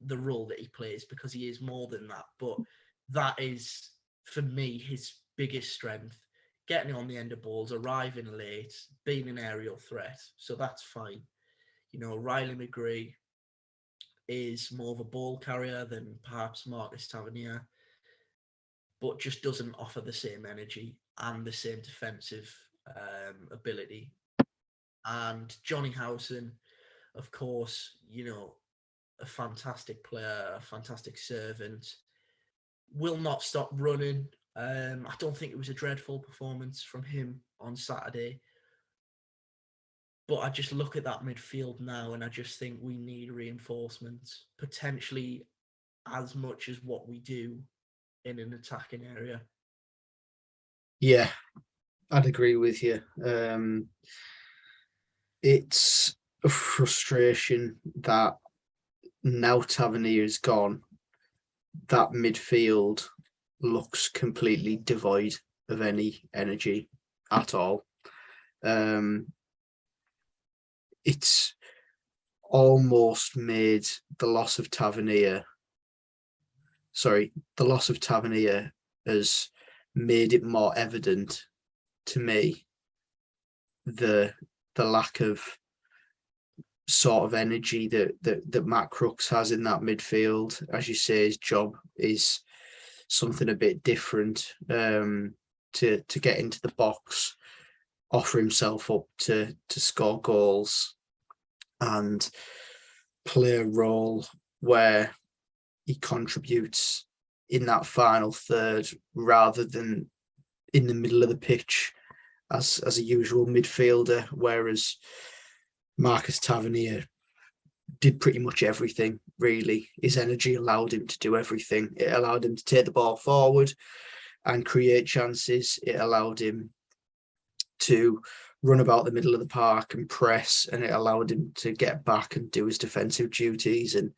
the role that he plays, because he is more than that. But that is, for me, his biggest strength. Getting on the end of balls, arriving late, being an aerial threat. So that's fine. Riley McGree is more of a ball carrier than perhaps Marcus Tavernier, but just doesn't offer the same energy and the same defensive ability. And Johnny Howson, of course, a fantastic player, a fantastic servant, will not stop running. I don't think it was a dreadful performance from him on Saturday. But I just look at that midfield now and I just think we need reinforcements, potentially as much as what we do in an attacking area.
Yeah, I'd agree with you. It's a frustration that now Tavernier is gone, that midfield looks completely devoid of any energy at all. It's almost made the loss of Tavernier has made it more evident to me the lack of sort of energy that Matt Crooks has in that midfield. As you say, his job is something a bit different, to get into the box, offer himself up to score goals and play a role where he contributes in that final third rather than in the middle of the pitch as a usual midfielder, whereas Marcus Tavernier did pretty much everything, really. His energy allowed him to do everything. It allowed him to take the ball forward and create chances. It allowed him to run about the middle of the park and press, and it allowed him to get back and do his defensive duties. And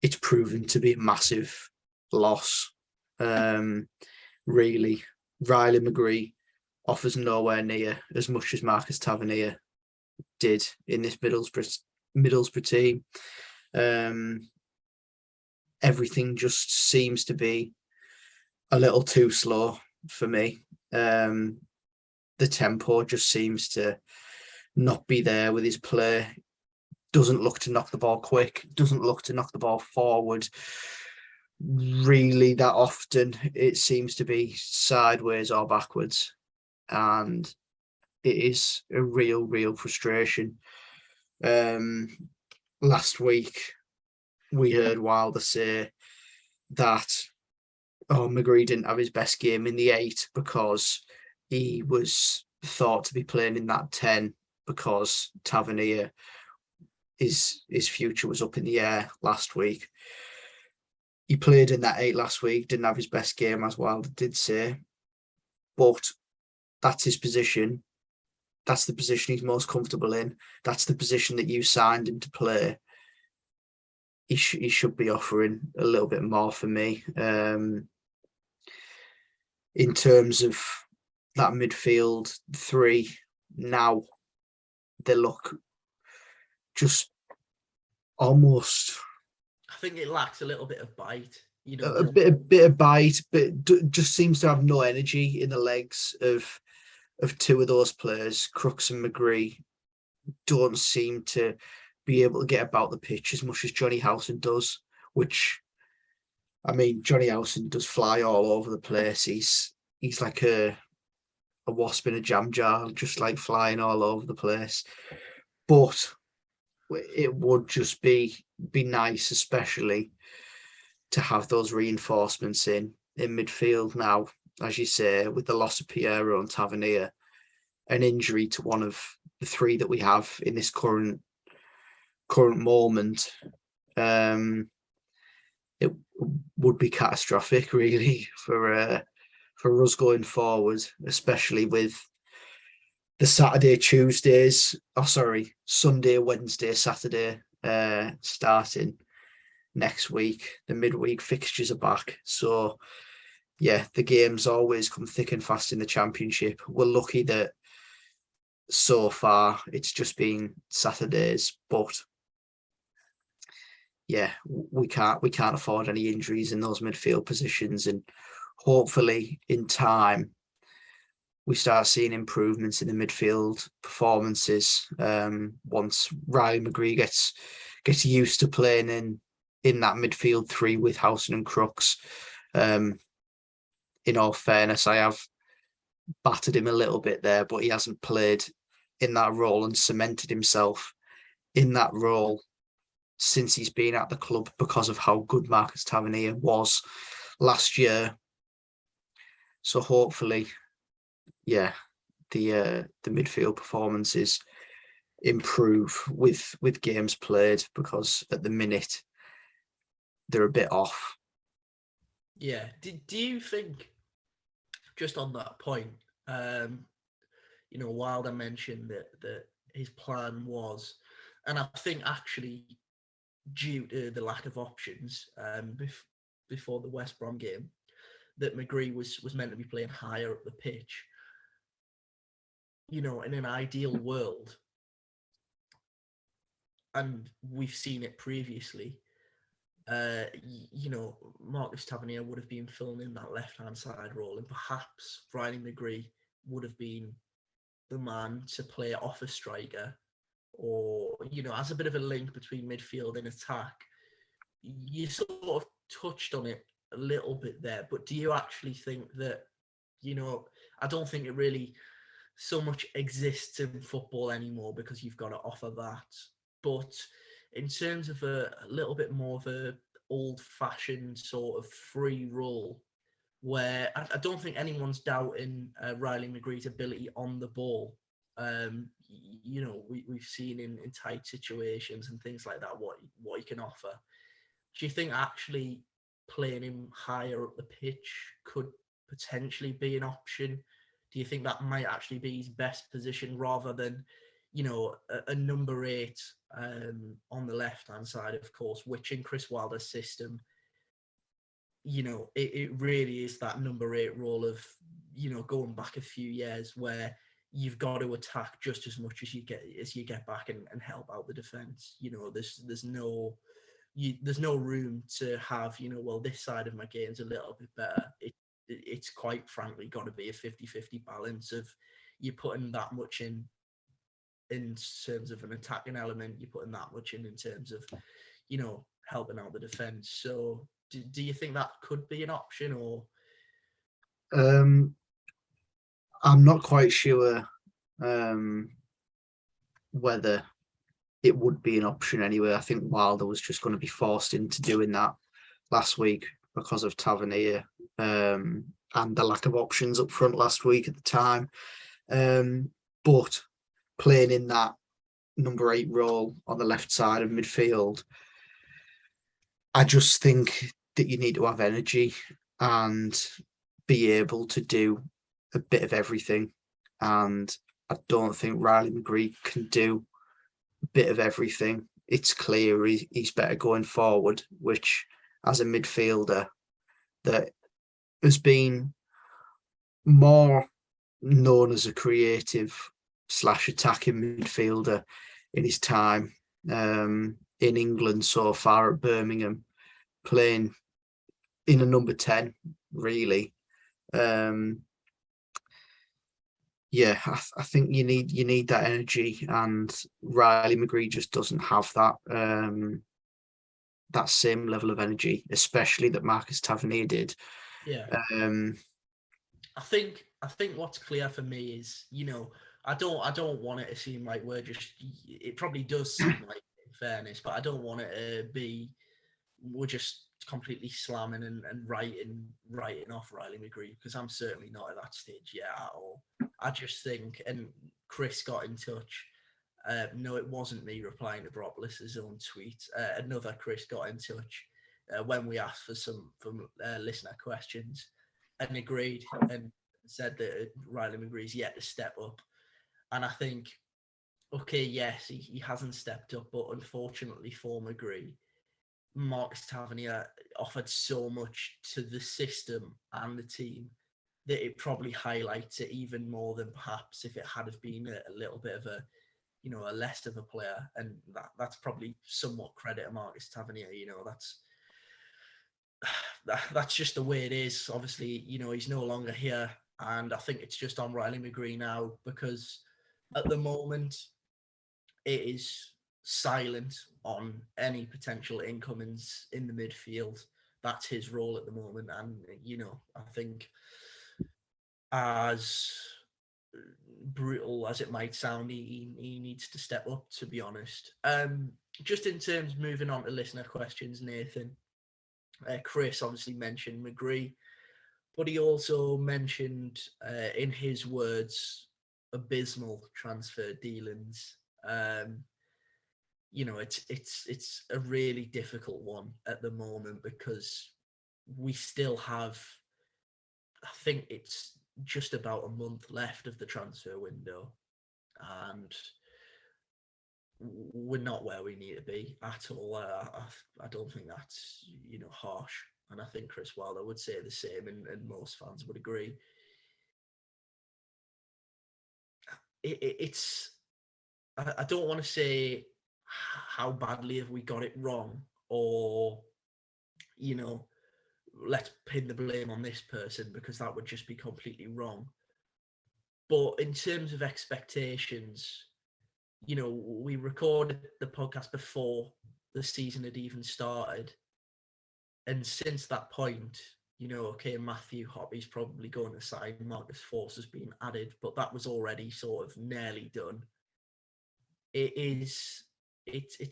it's proven to be a massive loss, really. Riley McGree offers nowhere near as much as Marcus Tavernier did in this Middlesbrough team. Everything just seems to be a little too slow for me. The tempo just seems to not be there with his play. Doesn't look to knock the ball quick, doesn't look to knock the ball forward really that often. It seems to be sideways or backwards, and it is a real frustration. Last week we heard Wilder say that McGree didn't have his best game in the 8 because he was thought to be playing in that 10 because Tavernier, his future was up in the air last week. He played in that 8 last week, didn't have his best game, as Wilder did say, but that's his position. That's the position he's most comfortable in. That's the position that you signed him to play. He should be offering a little bit more for me. In terms of that midfield 3, now they look just almost...
I think it lacks a little bit of bite.
A bit of bite, but just seems to have no energy in the legs of 2 of those players. Crooks and McGree don't seem to be able to get about the pitch as much as Johnny Howson does, which, I mean, Johnny Howson does fly all over the place. He's like a wasp in a jam jar, just like flying all over the place. But it would just be nice, especially to have those reinforcements in midfield now, as you say, with the loss of Piero and Tavernier, an injury to one of the 3 that we have in this current moment. It would be catastrophic, really, for us going forward, especially with the Sunday, Wednesday, Saturday starting next week. The midweek fixtures are back. So, yeah, the games always come thick and fast in the Championship. We're lucky that so far it's just been Saturdays, but yeah, we can't afford any injuries in those midfield positions, and hopefully in time we start seeing improvements in the midfield performances once Ryan McGree gets used to playing in that midfield 3 with Howson and Crooks. In all fairness, I have battered him a little bit there, but he hasn't played in that role and cemented himself in that role since he's been at the club because of how good Marcus Tavernier was last year. So hopefully, yeah, the midfield performances improve with games played, because at the minute they're a bit off.
Yeah. Do you think, just on that point, Wilder mentioned that his plan was, and I think actually due to the lack of options before the West Brom game, that McGree was meant to be playing higher up the pitch. In an ideal world, and we've seen it previously, Marcus Tavernier would have been filling in that left-hand side role, and perhaps Riley McGree would have been the man to play off a striker, or, as a bit of a link between midfield and attack. You sort of touched on it a little bit there, but do you actually think that, I don't think it really so much exists in football anymore, because you've got to offer that. But in terms of a little bit more of a old-fashioned sort of free role, where I don't think anyone's doubting Riley McGree's ability on the ball. We've seen in tight situations and things like that what he can offer. Do you think actually playing him higher up the pitch could potentially be an option? Do you think that might actually be his best position, rather than, a number 8 on the left-hand side, of course, which in Chris Wilder's system it really is that number 8 role of, going back a few years where you've got to attack just as much as you get back and help out the defense. There's no room to have, well, this side of my game's a little bit better. It's quite frankly got to be a 50-50 balance of you putting that much in terms of an attacking element, you're putting that much in terms of, helping out the defense. So do you think that could be an option, or?
I'm not quite sure whether it would be an option anyway. I think Wilder was just going to be forced into doing that last week because of Tavernier and the lack of options up front last week at the time. But playing in that number 8 role on the left side of midfield, I just think that you need to have energy and be able to do a bit of everything. And I don't think Riley McGree can do a bit of everything. It's clear he's better going forward, which as a midfielder that has been more known as a creative / attacking midfielder in his time in England so far at Birmingham, playing in a number 10, really. I think you need that energy, and Riley McGree just doesn't have that same level of energy, especially that Marcus Tavernier did.
Yeah. I think what's clear for me is, I don't want it to seem like it probably does seem like, in fairness, but I don't want it to be we're just completely slamming and writing off Riley McGree, because I'm certainly not at that stage yet at all. I just think, and Chris got in touch. No, it wasn't me replying to Boropolis' own tweet. Another Chris got in touch when we asked for some listener questions, and agreed and said that Riley McGree's yet to step up. And I think, okay, yes, he hasn't stepped up, but unfortunately for McGree, Marcus Tavernier offered so much to the system and the team that it probably highlights it even more than perhaps if it had have been a little bit of a less of a player. And that's probably somewhat credit to Marcus Tavernier. That's just the way it is. Obviously, he's no longer here, and I think it's just on Riley McGree now, because at the moment it is silent on any potential incomings in the midfield. That's his role at the moment, and I think, as brutal as it might sound, he needs to step up, to be honest. Just in terms, moving on to listener questions, Nathan, Chris obviously mentioned McGree, but he also mentioned, in his words, abysmal transfer dealings. It's a really difficult one at the moment, because we still have, I think it's just about a month left of the transfer window, and we're not where we need to be at all. I don't think that's harsh, and I think Chris Wilder would say the same, and most fans would agree. I don't want to say how badly have we got it wrong, or let's pin the blame on this person, because that would just be completely wrong. But in terms of expectations, we recorded the podcast before the season had even started, and since that point, okay, Matthew Hoppe's probably going to sign, Marcus Force has been added, but that was already sort of nearly done. It's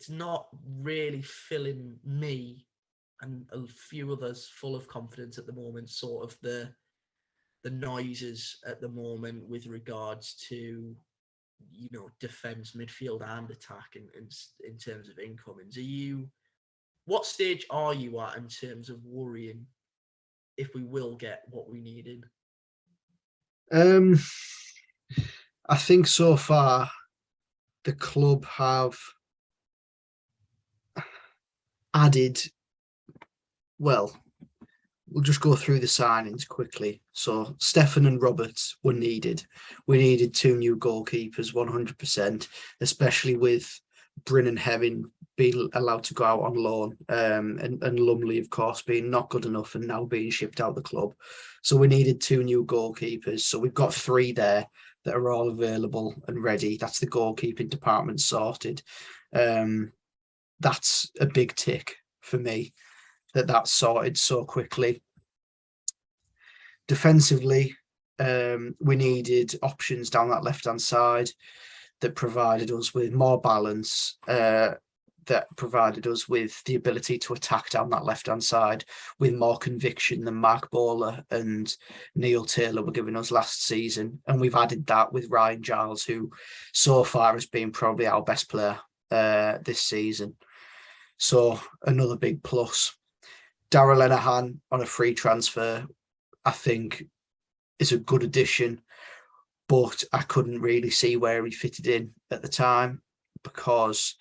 not really filling me and a few others full of confidence at the moment, sort of the noises at the moment with regards to defense, midfield and attack in terms of incomings. What stage are you at in terms of worrying if we will get what we needed?
I think so far the club have added, well, we'll just go through the signings quickly. So Stefan and Roberts were needed. We needed 2 new goalkeepers, 100%, especially with Bryn and Herring being allowed to go out on loan, and Lumley, of course, being not good enough and now being shipped out the club. So we needed 2 new goalkeepers. So we've got 3 there that are all available and ready. That's the goalkeeping department sorted. That's a big tick for me, that's sorted so quickly. Defensively, we needed options down that left-hand side that provided us with more balance, that provided us with the ability to attack down that left-hand side with more conviction than Mark Bowler and Neil Taylor were giving us last season. And we've added that with Ryan Giles, who so far has been probably our best player this season. So another big plus. Darrell Lenihan on a free transfer, I think, is a good addition, but I couldn't really see where he fitted in at the time because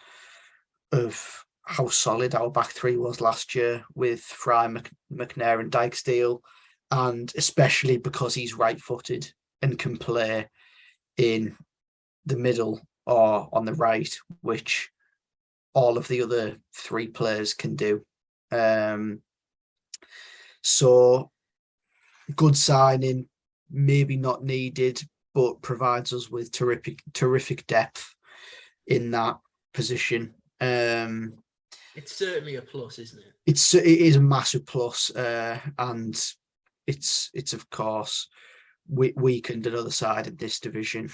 of how solid our back three was last year with Fry, McNair and Dijksteel, and especially because he's right-footed and can play in the middle or on the right, which all of the other 3 players can do. So good signing, maybe not needed, but provides us with terrific depth in that position.
It's certainly a plus, isn't it?
It is a massive plus, and it's of course weakened another side in this division,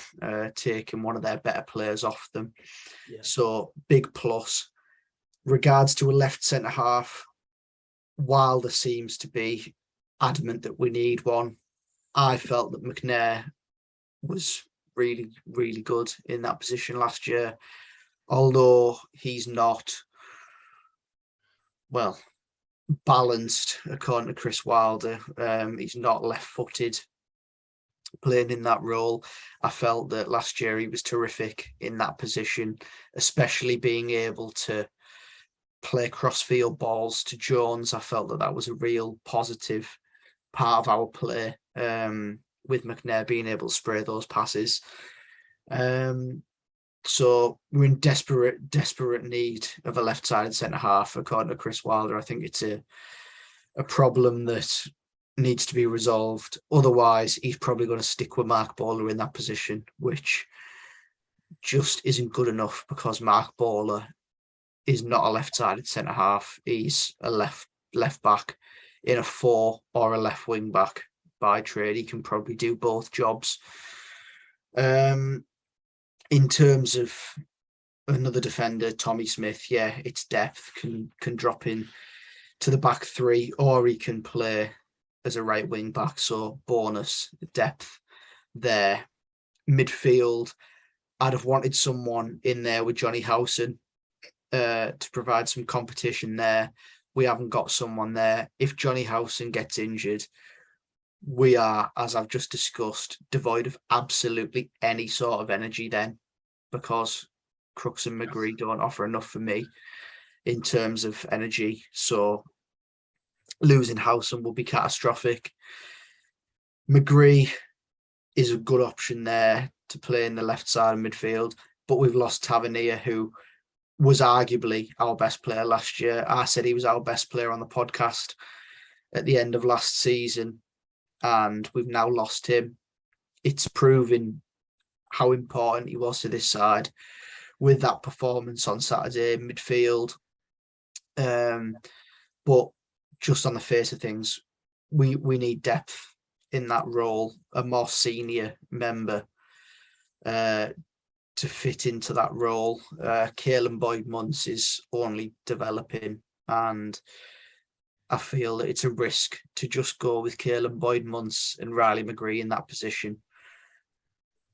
taking one of their better players off them. Yeah. So big plus. Regards to a left centre half, Wilder seems to be adamant that we need one. I felt that McNair was really, really good in that position last year, although he's not, well, balanced according to Chris Wilder. He's not left-footed playing in that role. I felt that last year he was terrific in that position, especially being able to play crossfield balls to Jones. I felt that was a real positive part of our play, with McNair being able to spray those passes. So we're in desperate need of a left-sided centre-half, according to Chris Wilder. I think it's a problem that needs to be resolved. Otherwise, he's probably going to stick with Mark Bowler in that position, which just isn't good enough because Mark Bowler is not a left-sided centre-half. He's a left back in a 4 or a left wing back by trade. He can probably do both jobs. In terms of another defender, Tommy Smith, yeah, it's depth, can drop in to the back 3, or he can play as a right wing back. So bonus depth there. Midfield, I'd have wanted someone in there with Johnny Howson to provide some competition there. We haven't got someone there. If Johnny Howson gets injured, we are, as I've just discussed, devoid of absolutely any sort of energy then, because Crooks and McGree don't offer enough for me in terms of energy. So losing Howson will be catastrophic. McGree is a good option there to play in the left side of midfield, but we've lost Tavernier, who was arguably our best player last year. I said he was our best player on the podcast at the end of last season, and we've now lost him. It's proven how important he was to this side with that performance on Saturday in midfield. But just on the face of things, we need depth in that role, a more senior member to fit into that role. Caelan Boyd-Muntz is only developing, and I feel that it's a risk to just go with Caelan Boyd-Muntz and Riley McGree in that position.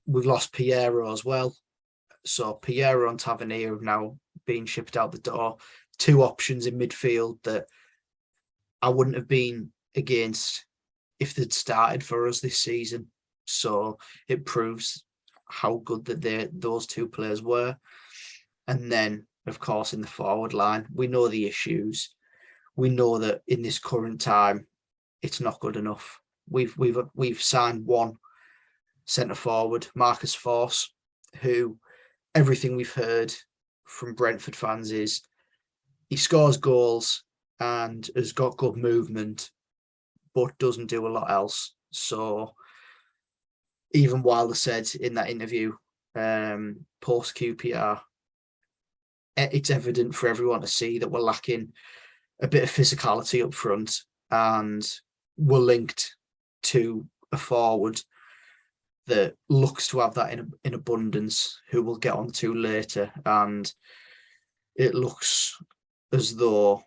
We've lost Piero as well. So Piero and Tavernier have now been shipped out the door. 2 options in midfield that I wouldn't have been against if they'd started for us this season. So it proves how good that those 2 players were. And then, of course, in the forward line, we know the issues. We know that in this current time, it's not good enough. We've signed one centre forward, Marcus Force, who everything we've heard from Brentford fans is he scores goals and has got good movement, but doesn't do a lot else. So even Wilder said in that interview, post QPR, it's evident for everyone to see that we're lacking a bit of physicality up front, and we're linked to a forward that looks to have that in abundance, who we'll get onto later. And it looks as though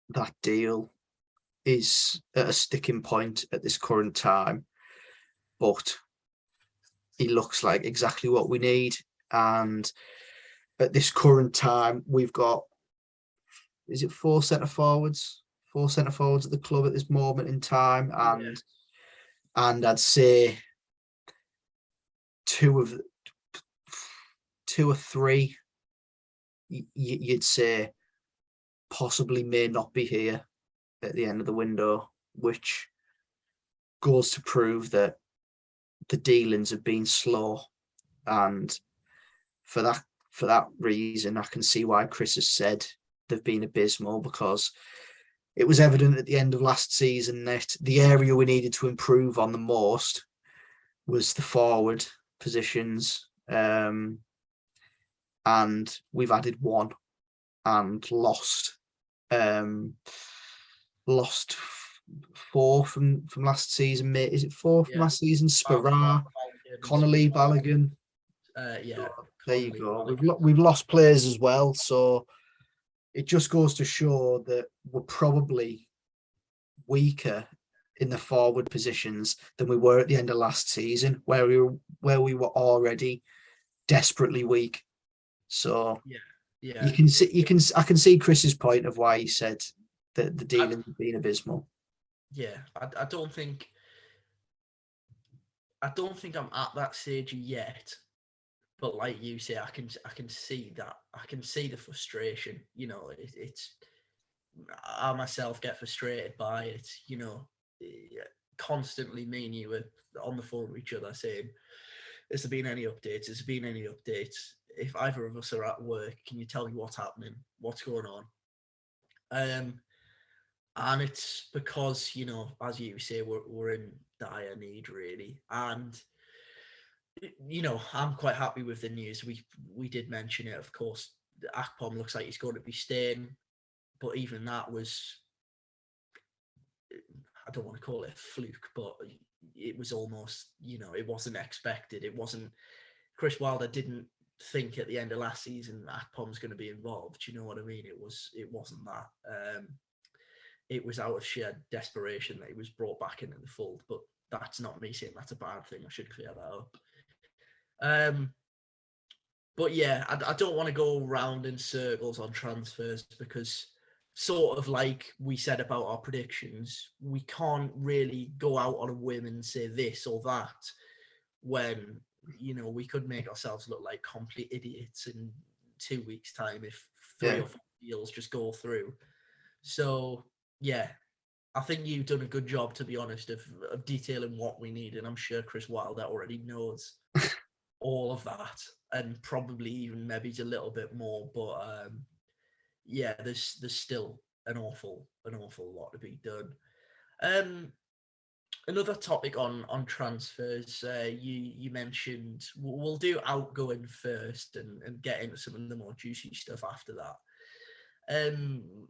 that deal is at a sticking point at this current time, but he looks like exactly what we need. And at this current time, we've got, is it four centre forwards at the club at this moment in time, and I'd say two or three you'd say possibly may not be here at the end of the window, which goes to prove that the dealings have been slow. And for that reason, I can see why Chris has said they've been abysmal, because it was evident at the end of last season that the area we needed to improve on the most was the forward positions. And we've added one and lost four from last season, mate. Is it four from last season? Sparrow, Connolly, Balogun.
Yeah.
There you go. We've lost players as well, so it just goes to show that we're probably weaker in the forward positions than we were at the end of last season, where we were already desperately weak. So
yeah,
I can see Chris's point of why he said that the dealing has been abysmal.
Yeah, I don't think I'm at that stage yet, but like you say, I can see that. I can see the frustration. You know, it's I myself get frustrated by it. You know, constantly me and you are on the phone with each other saying, "Has there been any updates? Has there been any updates? If either of us are at work, can you tell me what's happening? What's going on?" And it's because, you know, as you say, we're in dire need, really. And, you know, I'm quite happy with the news. We did mention it, of course. Akpom looks like he's going to be staying, but even that was, I don't want to call it a fluke, but it was almost, you know, it wasn't expected. It wasn't, Chris Wilder didn't think at the end of last season Akpom's going to be involved. You know what I mean? It wasn't that. It was out of sheer desperation that he was brought back into the fold, but that's not me saying that's a bad thing. I should clear that up. But yeah, I don't want to go round in circles on transfers, because sort of like we said about our predictions, we can't really go out on a whim and say this or that when, you know, we could make ourselves look like complete idiots in 2 weeks' time if three or four deals just go through. So yeah, I think you've done a good job, to be honest, of detailing what we need, and I'm sure Chris Wilder already knows all of that, and probably even maybe a little bit more. But yeah, there's still an awful lot to be done. Another topic on transfers, you mentioned, we'll do outgoing first and get into some of the more juicy stuff after that.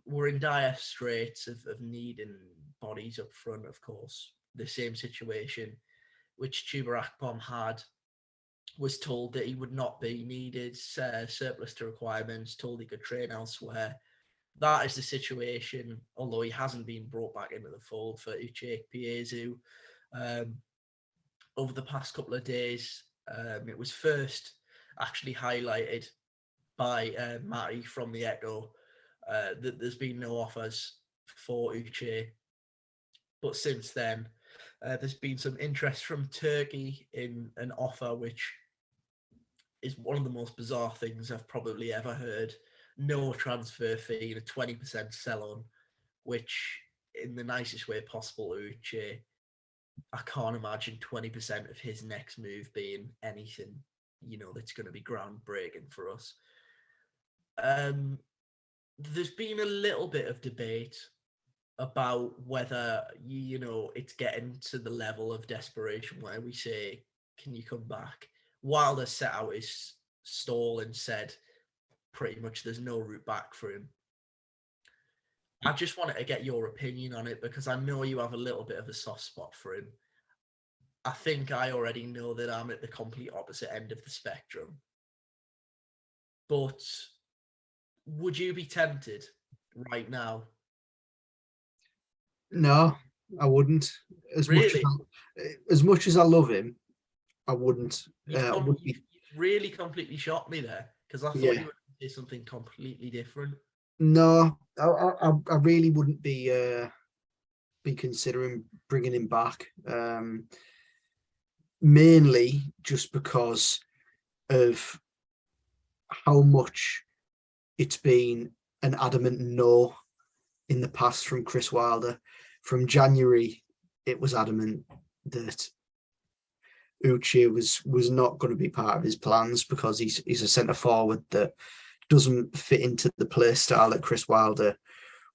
We're in dire straits of needing bodies up front, of course. The same situation which Chuba Akpom had, was told that he would not be needed, surplus to requirements, told he could train elsewhere. That is the situation, although he hasn't been brought back into the fold for Uche Piezu. Over the past couple of days, it was first actually highlighted by Matty from the Echo, that there's been no offers for Uche. But since then, there's been some interest from Turkey in an offer which is one of the most bizarre things I've probably ever heard. No transfer fee and a 20% sell-on, which in the nicest way possible, Uche, I can't imagine 20% of his next move being anything, that's going to be groundbreaking for us. There's been a little bit of debate about whether, it's getting to the level of desperation where we say, can you come back? Wilder set out his stall and said pretty much there's no route back for him. I just wanted to get your opinion on it because I know you have a little bit of a soft spot for him. I think I already know that I'm at the complete opposite end of the spectrum. But would you be tempted right now?
No, I wouldn't. As much as I love him, I wouldn't.
You've really completely shocked me there because I thought you were going to say something completely different.
No, I really wouldn't be considering bringing him back. Mainly just because of how much it's been an adamant no in the past from Chris Wilder. From January, it was adamant that Uche was not going to be part of his plans because he's a centre forward that doesn't fit into the play style that Chris Wilder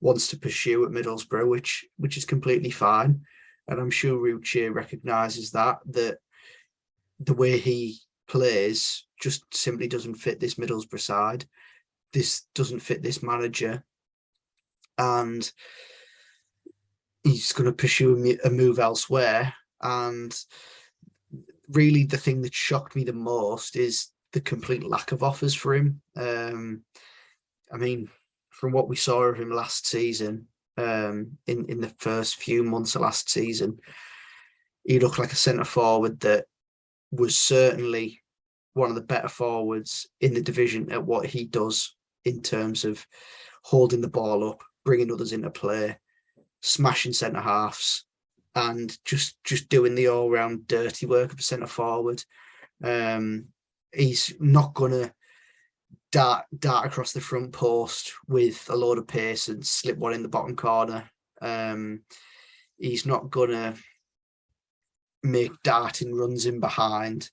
wants to pursue at Middlesbrough, which is completely fine. And I'm sure Uche recognises that the way he plays just simply doesn't fit this Middlesbrough side. This doesn't fit this manager. And he's going to pursue a move elsewhere. And really the thing that shocked me the most is the complete lack of offers for him. I mean, from what we saw of him last season, in the first few months of last season, he looked like a centre forward that was certainly one of the better forwards in the division at what he does in terms of holding the ball up, bringing others into play, smashing centre halves, and just doing the all-round dirty work of a centre forward. He's not going to dart across the front post with a load of pace and slip one in the bottom corner. He's not going to make darting runs in behind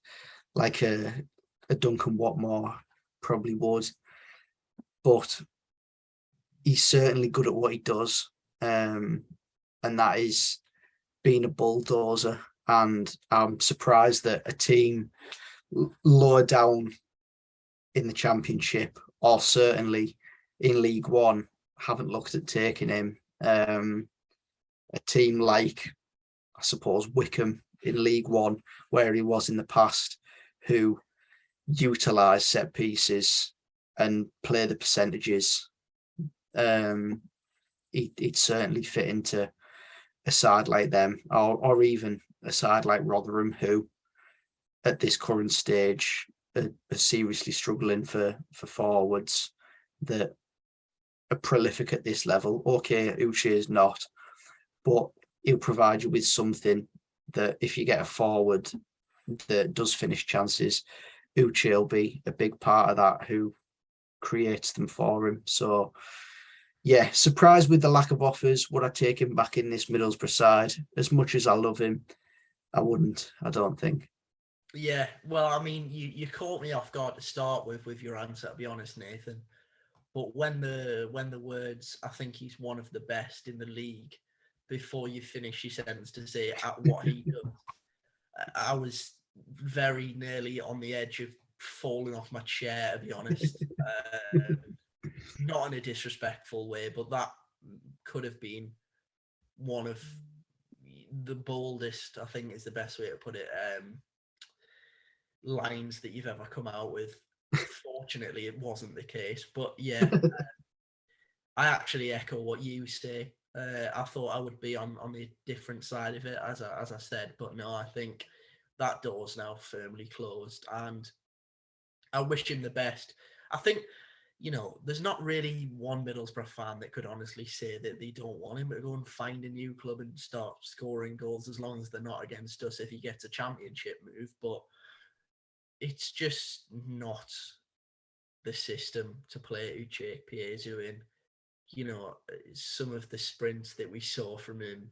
like a Duncan Watmore probably would. But he's certainly good at what he does. And that is being a bulldozer. And I'm surprised that a team lower down in the Championship, or certainly in League One, haven't looked at taking him. A team like, I suppose, Wickham in League One, where he was in the past, who utilise set pieces and play the percentages, he'd certainly fit into a side like them, or even a side like Rotherham, who at this current stage are seriously struggling for forwards that are prolific at this level. Okay, Uche is not, but he'll provide you with something that if you get a forward that does finish chances, Uche will be a big part of that, who creates them for him. So yeah, surprised with the lack of offers. Would I take him back in this Middlesbrough side? As much as I love him, I wouldn't, I don't think.
Yeah, well, I mean, you caught me off guard to start with your answer, to be honest, Nathan. But when the words, I think he's one of the best in the league, before you finish your sentence to say at what he does, I was very nearly on the edge of falling off my chair, to be honest. Not in a disrespectful way, but that could have been one of the boldest, I think is the best way to put it, lines that you've ever come out with. Fortunately, it wasn't the case. But yeah, I actually echo what you say. I thought I would be on the different side of it, as I said. But no, I think that door's now firmly closed. And I wish him the best. I think, there's not really one Middlesbrough fan that could honestly say that they don't want him to go and find a new club and start scoring goals, as long as they're not against us if he gets a Championship move. But it's just not the system to play Uche Piezu in. some of the sprints that we saw from him.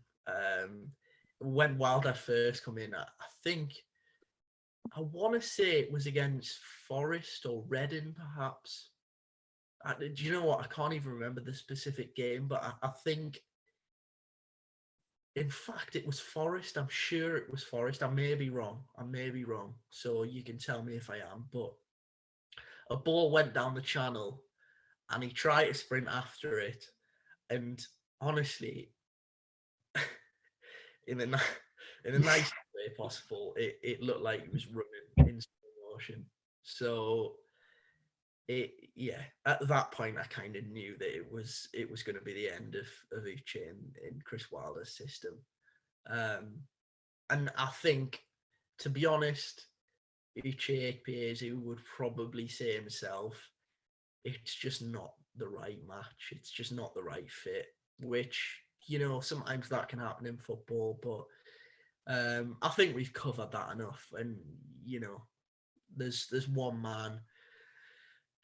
When Wilder first come in, I think, I want to say it was against Forest or Reading, perhaps. Do you know what? I can't even remember the specific game, but I think, in fact, it was Forest. I'm sure it was Forest. I may be wrong. So you can tell me if I am. But a ball went down the channel and he tried to sprint after it. And honestly, in a nice way possible, it looked like he was running in slow motion. So at that point I kind of knew that it was going to be the end of Uche in Chris Wilder's system. And I think, to be honest, Uche Ikpeazu would probably say himself, it's just not the right match. It's just not the right fit, which, sometimes that can happen in football, but I think we've covered that enough. And, there's one man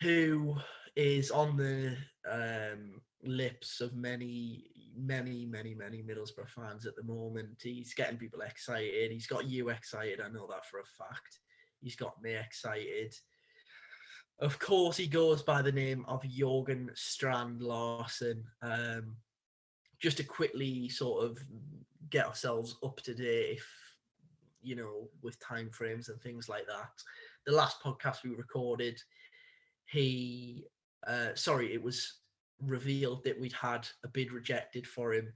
who is on the lips of many, many, many, many Middlesbrough fans at the moment. He's getting people excited. He's got you excited. I know that for a fact. He's got me excited. Of course, he goes by the name of Jørgen Strand Larsen. Just to quickly sort of get ourselves up to date, with timeframes and things like that. The last podcast we recorded, it was revealed that we'd had a bid rejected for him.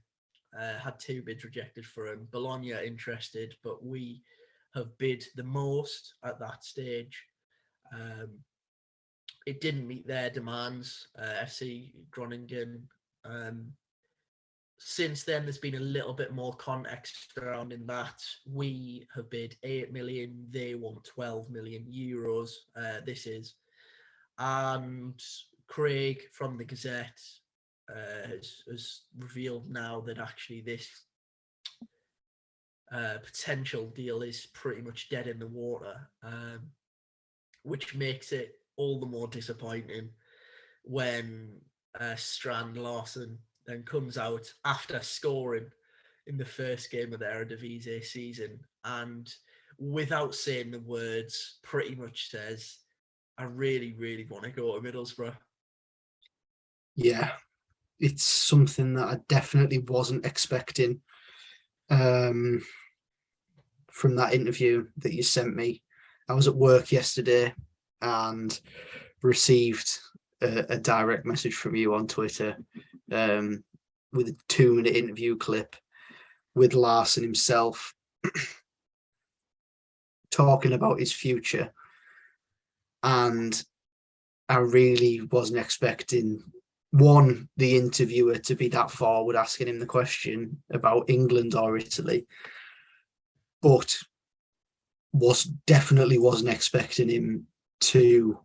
Had 2 bids rejected for him. Bologna interested, but we have bid the most at that stage. It didn't meet their demands, FC Groningen. Since then, there's been a little bit more context surrounding that. We have bid 8 million. They want 12 million euros. And Craig from the Gazette has revealed now that actually this potential deal is pretty much dead in the water, which makes it all the more disappointing when Strand Larsen then comes out after scoring in the first game of the Eredivisie season, and without saying the words, pretty much says, I really, really want to go to Middlesbrough.
Yeah, it's something that I definitely wasn't expecting from that interview that you sent me. I was at work yesterday and received a direct message from you on Twitter with a 2-minute interview clip with Larsen himself talking about his future. And I really wasn't expecting, one, the interviewer to be that forward asking him the question about England or Italy, but definitely wasn't expecting him to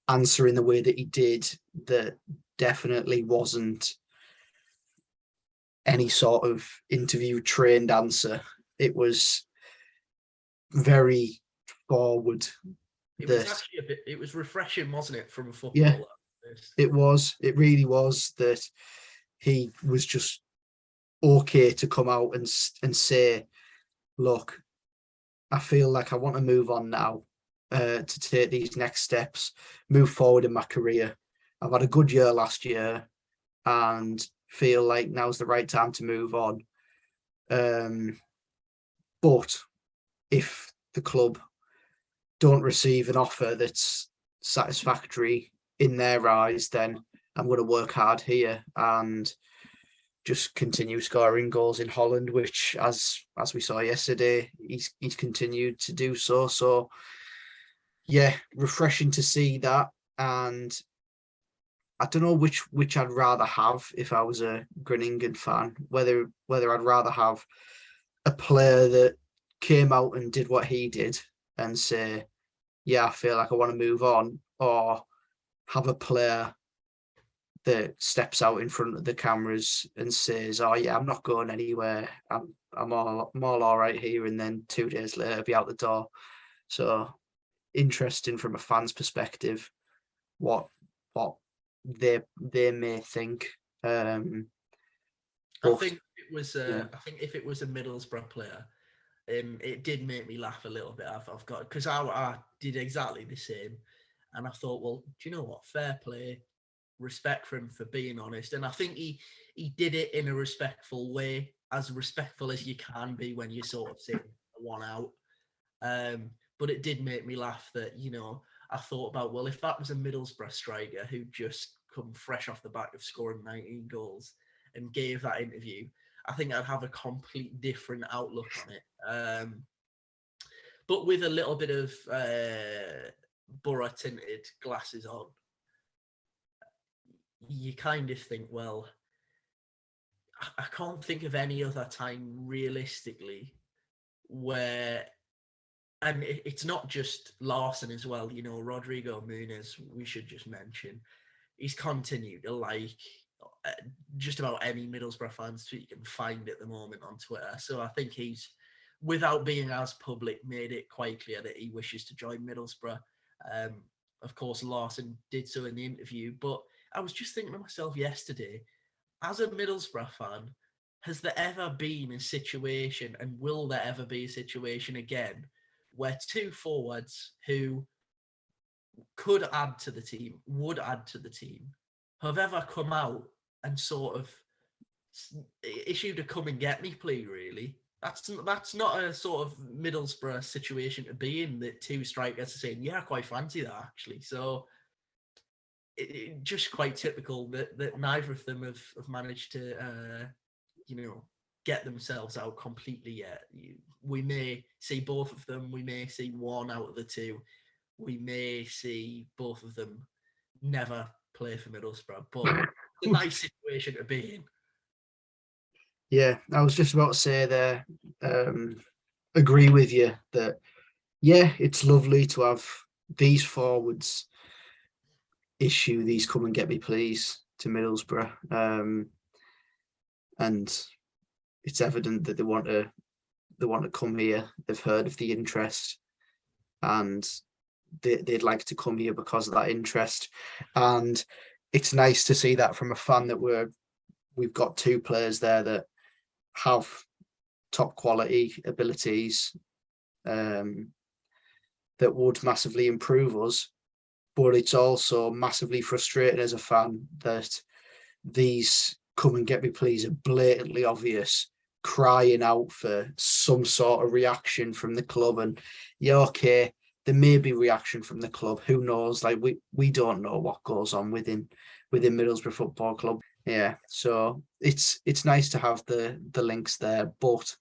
answer in the way that he did. That definitely wasn't any sort of interview trained answer. It was very forward.
It was actually it was refreshing, wasn't it, from a footballer?
Yeah, it was. It really was, that he was just okay to come out and say, look, I feel like I want to move on now, to take these next steps, move forward in my career. I've had a good year last year and feel like now's the right time to move on. But if the club don't receive an offer that's satisfactory in their eyes, then I'm going to work hard here and just continue scoring goals in Holland, which, as we saw yesterday, he's continued to do so. So, yeah, refreshing to see that. And I don't know which I'd rather have if I was a Groningen fan, whether I'd rather have a player that came out and did what he did and say, yeah, I feel like I want to move on, or have a player that steps out in front of the cameras and says, oh yeah, I'm not going anywhere, I'm all right here, and then 2 days later be out the door. So interesting from a fan's perspective what they may think
I think it was. I think if it was a Middlesbrough player, it did make me laugh a little bit. I've got because I did exactly the same, and I thought, well, do you know what? Fair play, respect for him for being honest, and I think he did it in a respectful way, as respectful as you can be when you're sort of sitting one out. But it did make me laugh that, I thought about, well, if that was a Middlesbrough striker who just come fresh off the back of scoring 19 goals and gave that interview, I think I'd have a complete different outlook on it. But with a little bit of Boro tinted glasses on, you kind of think, well, I can't think of any other time realistically where, and it's not just Larson as well, Rodrigo Muniz, we should just mention, he's continued to like just about any Middlesbrough fans tweet you can find at the moment on Twitter. So I think he's, without being as public, made it quite clear that he wishes to join Middlesbrough. Of course, Larson did so in the interview, but I was just thinking to myself yesterday, as a Middlesbrough fan, has there ever been a situation, and will there ever be a situation again, where two forwards who could add to the team, would add to the team, have ever come out and sort of issued a come and get me plea, really? That's not a sort of Middlesbrough situation to be in, that two strikers are saying, yeah, I quite fancy that, actually. So it just quite typical that neither of them have managed to, get themselves out completely yet. We may see both of them. We may see one out of the two. We may see both of them never play for Middlesbrough. But it's a nice situation to be in.
Yeah, I was just about to say there, agree with you that, yeah, it's lovely to have these forwards issue these come and get me please to Middlesbrough. And it's evident that they want to come here. They've heard of the interest, and they'd like to come here because of that interest. And it's nice to see that from a fan, that we've got two players there that have top quality abilities, that would massively improve us. But it's also massively frustrating as a fan that these come and get me please are blatantly obvious, crying out for some sort of reaction from the club. And yeah, okay, there may be reaction from the club, who knows? Like, we don't know what goes on within Middlesbrough Football Club. Yeah, so it's nice to have the links there, but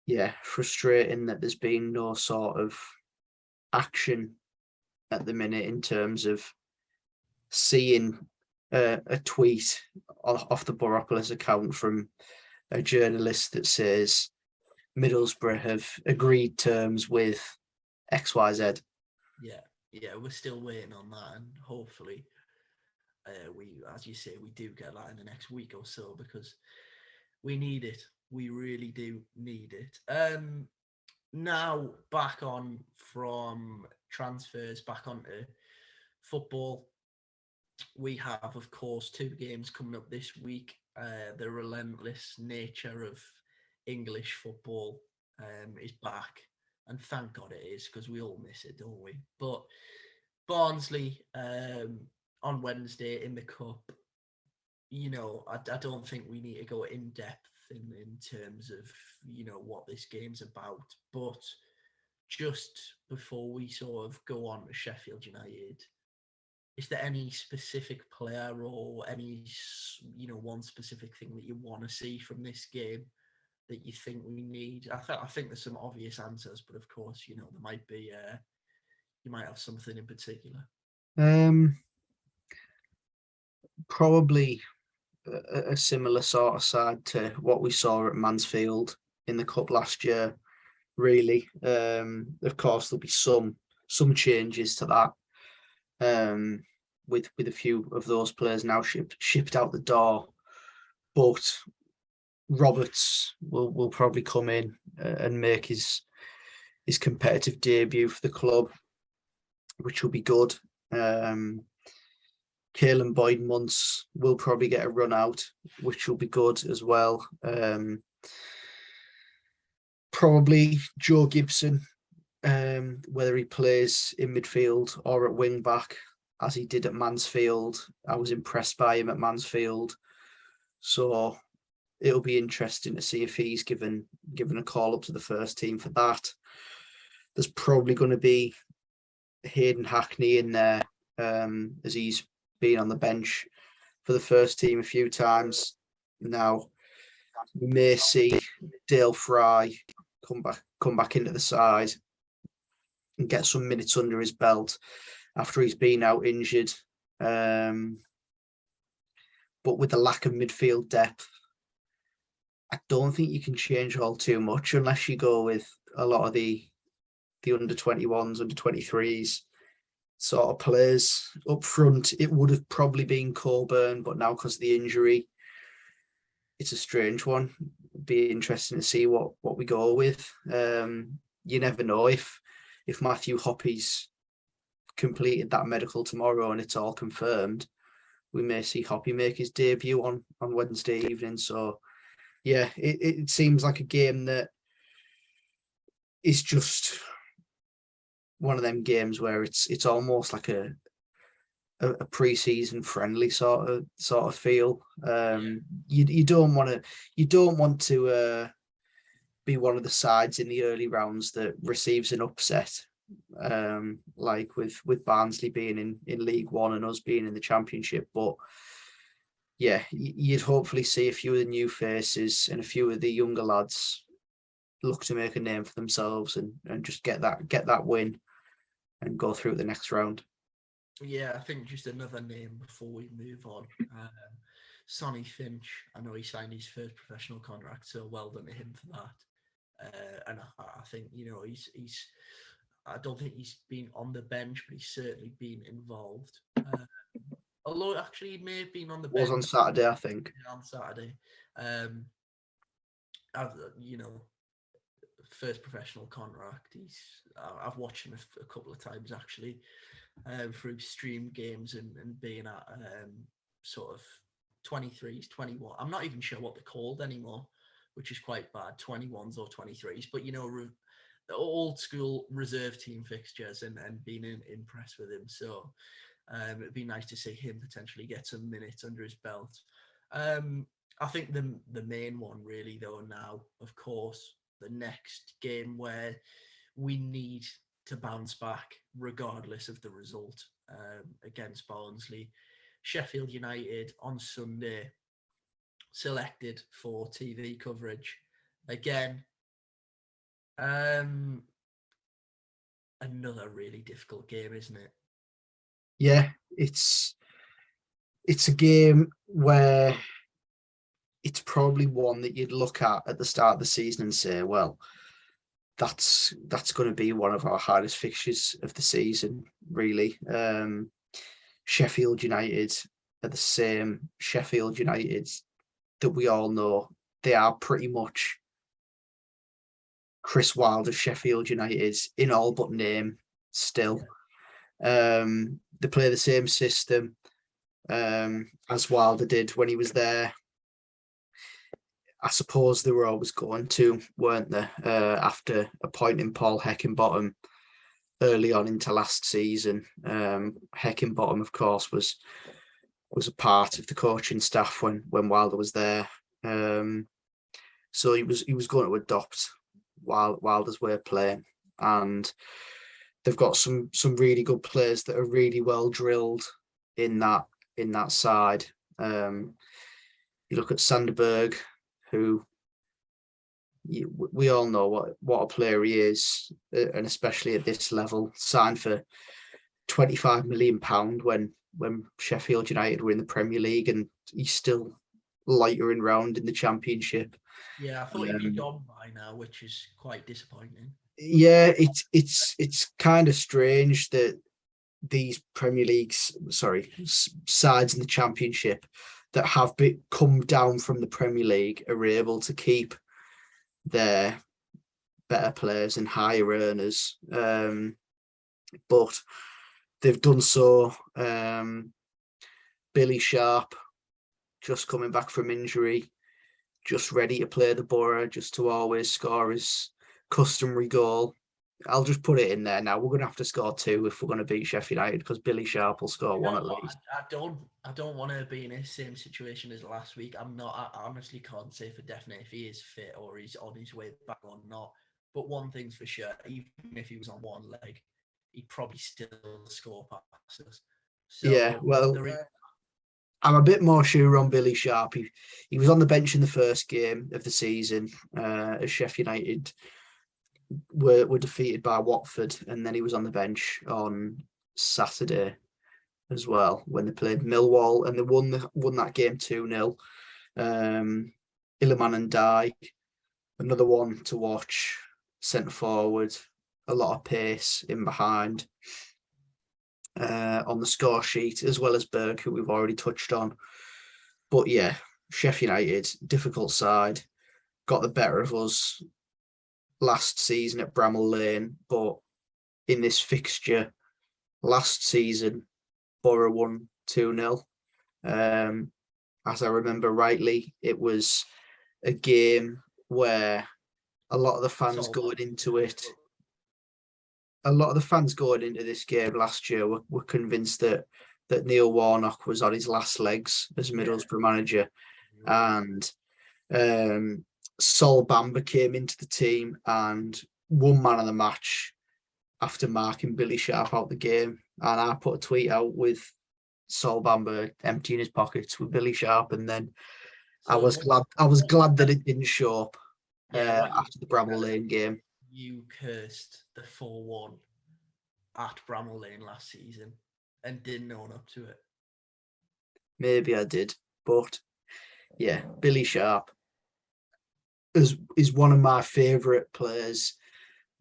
yeah, frustrating that there's been no sort of action at the minute in terms of seeing a tweet off the Boropolis account from a journalist that says Middlesbrough have agreed terms with XYZ.
Yeah, we're still waiting on that, and hopefully we, as you say, we do get that in the next week or so, because we need it. We really do need it. Now back on from transfers, back onto football. We have, of course, 2 games coming up this week. The relentless nature of English football is back, and thank God it is, because we all miss it, don't we? But Barnsley on Wednesday in the Cup, I don't think we need to go in depth in terms of, what this game's about. But just before we sort of go on to Sheffield United, is there any specific player or any, one specific thing that you want to see from this game that you think we need? I think there's some obvious answers, but of course, there might be, you might have something in particular.
Probably a similar sort of side to what we saw at Mansfield in the Cup last year, really. Of course, there'll be some changes to that, with a few of those players now shipped out the door. But Roberts will probably come in and make his competitive debut for the club, which will be good. Caelan Boyd-Munce will probably get a run out, which will be good as well. Probably Joe Gibson, whether he plays in midfield or at wing back, as he did at Mansfield. I was impressed by him at Mansfield. So it'll be interesting to see if he's given a call up to the first team for that. There's probably going to be Hayden Hackney in there, as he's been on the bench for the first team a few times. Now we may see Dale Fry come back into the side and get some minutes under his belt after he's been out injured. But with the lack of midfield depth, I don't think you can change all too much unless you go with a lot of the under 21s, under 23s sort of players up front. It would have probably been Coburn, but now because of the injury, it's a strange one. It'd be interesting to see what we go with. You never know if Matthew Hoppe's completed that medical tomorrow and it's all confirmed. We may see Hoppe make his debut on Wednesday evening. So yeah, it seems like a game that is just one of them games where it's almost like a pre-season friendly sort of feel. You don't want to be one of the sides in the early rounds that receives an upset, like with Barnsley being in League One and us being in the Championship. But yeah, you'd hopefully see a few of the new faces and a few of the younger lads look to make a name for themselves and just get that win and go through the next round.
Yeah, I think just another name before we move on. Sonny Finch. I know he signed his first professional contract, so well done to him for that. And I think, he's I don't think he's been on the bench, but he's certainly been involved. Although actually he may have been on the bench.
Was on Saturday, I think.
On Saturday. First professional contract. I've watched him a couple of times actually, through stream games and being at sort of 23s, 21. I'm not even sure what they're called anymore, which is quite bad, 21s or 23s. But the old school reserve team fixtures and being impressed with him. So it'd be nice to see him potentially get some minutes under his belt. I think the main one really though now, of course, the next game where we need to bounce back regardless of the result, against Barnsley. Sheffield United on Sunday, selected for TV coverage. Again, another really difficult game, isn't it?
Yeah, it's a game where it's probably one that you'd look at the start of the season and say, well, that's going to be one of our hardest fixtures of the season, really. Sheffield United are the same Sheffield United that we all know. They are pretty much Chris Wilder's Sheffield United in all but name still. They play the same system as Wilder did when he was there. I suppose they were always going to, weren't they? After appointing Paul Heckingbottom early on into last season. Heckingbottom, of course, was a part of the coaching staff when Wilder was there. So he was going to adopt Wilder's way of playing, and they've got some really good players that are really well drilled in that side. You look at Sanderberg, who we all know what a player he is, and especially at this level, signed for £25 million when Sheffield United were in the Premier League, and he's still loitering around in the Championship.
Yeah, I thought he'd be gone by now, which is quite disappointing.
Yeah, it's kind of strange that these Premier Leagues, sides in the Championship that have come down from the Premier League are able to keep their better players and higher earners, but they've done so Billy Sharp, just coming back from injury, just ready to play the Boro, just to always score his customary goal. I'll just put it in there now. We're going to have to score 2 if we're going to beat Sheffield United, because Billy Sharp will score 1 at least.
I don't want to be in the same situation as last week. I honestly can't say for definite if he is fit or he's on his way back or not. But one thing's for sure, even if he was on one leg, he'd probably still score past us. So
yeah, well, I'm a bit more sure on Billy Sharp. He was on the bench in the first game of the season as Sheffield United were defeated by Watford, and then he was on the bench on Saturday as well when they played Millwall, and they won that game 2-0. Iliman and Dyke, another one to watch, centre forward, a lot of pace in behind on the score sheet, as well as Berg, who we've already touched on. But yeah, Sheffield United, difficult side, got the better of us last season at Bramall Lane, but in this fixture last season, Boro won 2-0. As I remember rightly, it was a game where a lot of the fans going into this game last year were convinced that Neil Warnock was on his last legs as Middlesbrough manager, and Sol Bamba came into the team and won man of the match after marking Billy Sharp out the game. And I put a tweet out with Sol Bamba emptying his pockets with Billy Sharp, and then I was glad that it didn't show up after the Bramall Lane game.
You cursed the 4-1 at Bramall Lane last season and didn't own up to it.
Maybe I did, but yeah, Billy Sharp is one of my favourite players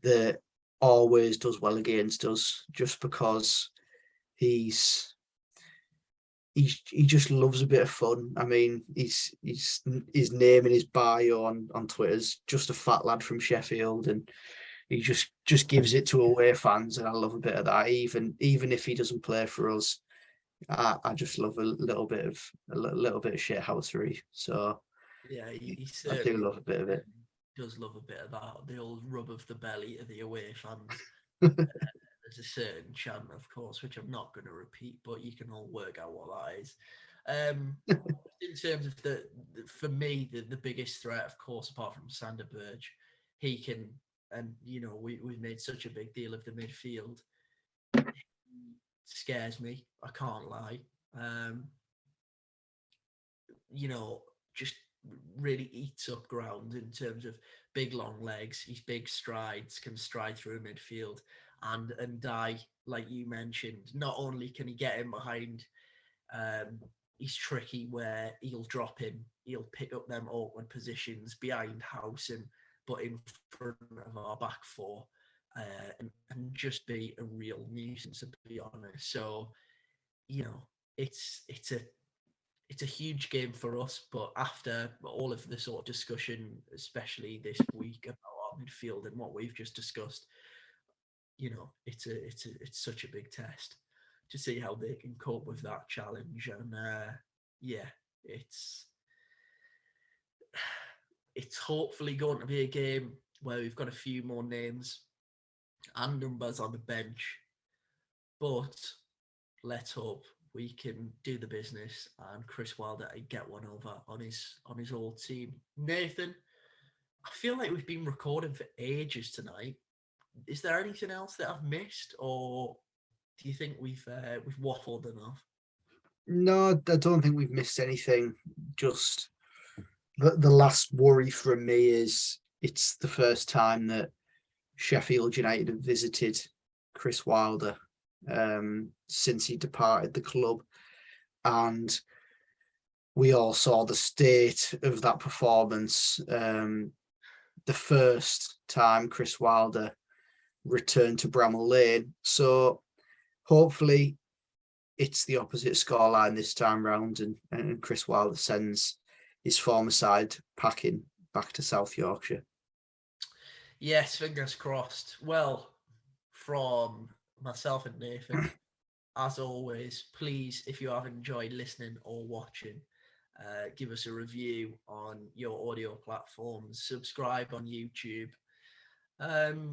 that always does well against us, just because he just loves a bit of fun. I mean, his name in his bio on Twitter is just a fat lad from Sheffield, and he just gives it to away fans, and I love a bit of that. Even if he doesn't play for us, I just love a little bit of shithousery. So
yeah,
I do love a bit of it.
Does love a bit of that, the old rub of the belly to the away fans. There's a certain chant, of course, which I'm not going to repeat, but you can all work out what that is. In terms of for me, the biggest threat, of course, apart from Sander Berge, he can, and we've made such a big deal of the midfield. He scares me, I can't lie. Just really eats up ground in terms of big long legs. He's big strides, can stride through midfield, and die, like you mentioned. Not only can he get in behind, he's tricky where he'll drop in, he'll pick up them awkward positions behind Howson, but in front of our back four, and just be a real nuisance, to be honest. So, it's a huge game for us, but after all of the sort of discussion, especially this week about our midfield and what we've just discussed, it's such a big test to see how they can cope with that challenge. And it's hopefully going to be a game where we've got a few more names and numbers on the bench, but let's hope we can do the business and Chris Wilder get one over on his old team. Nathan, I feel like we've been recording for ages tonight. Is there anything else that I've missed, or do you think we've waffled enough?
No, I don't think we've missed anything. Just the last worry from me is it's the first time that Sheffield United have visited Chris Wilder since he departed the club, and we all saw the state of that performance the first time Chris Wilder returned to Bramall Lane. So hopefully it's the opposite scoreline this time round, and Chris Wilder sends his former side packing back to South Yorkshire.
Yes, fingers crossed. Well, from myself and Nathan, as always, please, if you have enjoyed listening or watching, give us a review on your audio platforms, subscribe on YouTube,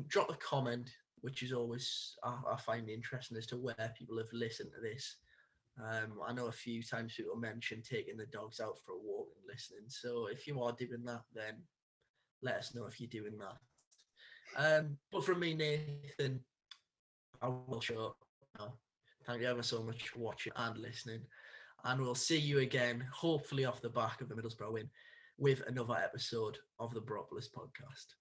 drop a comment, which is always, I find interesting as to where people have listened to this. I know a few times people mention taking the dogs out for a walk and listening. So if you are doing that, then let us know if you're doing that. But from me, Nathan, I will show up now. Thank you ever so much for watching and listening. And we'll see you again, hopefully off the back of the Middlesbrough win, with another episode of the Boropolis Podcast.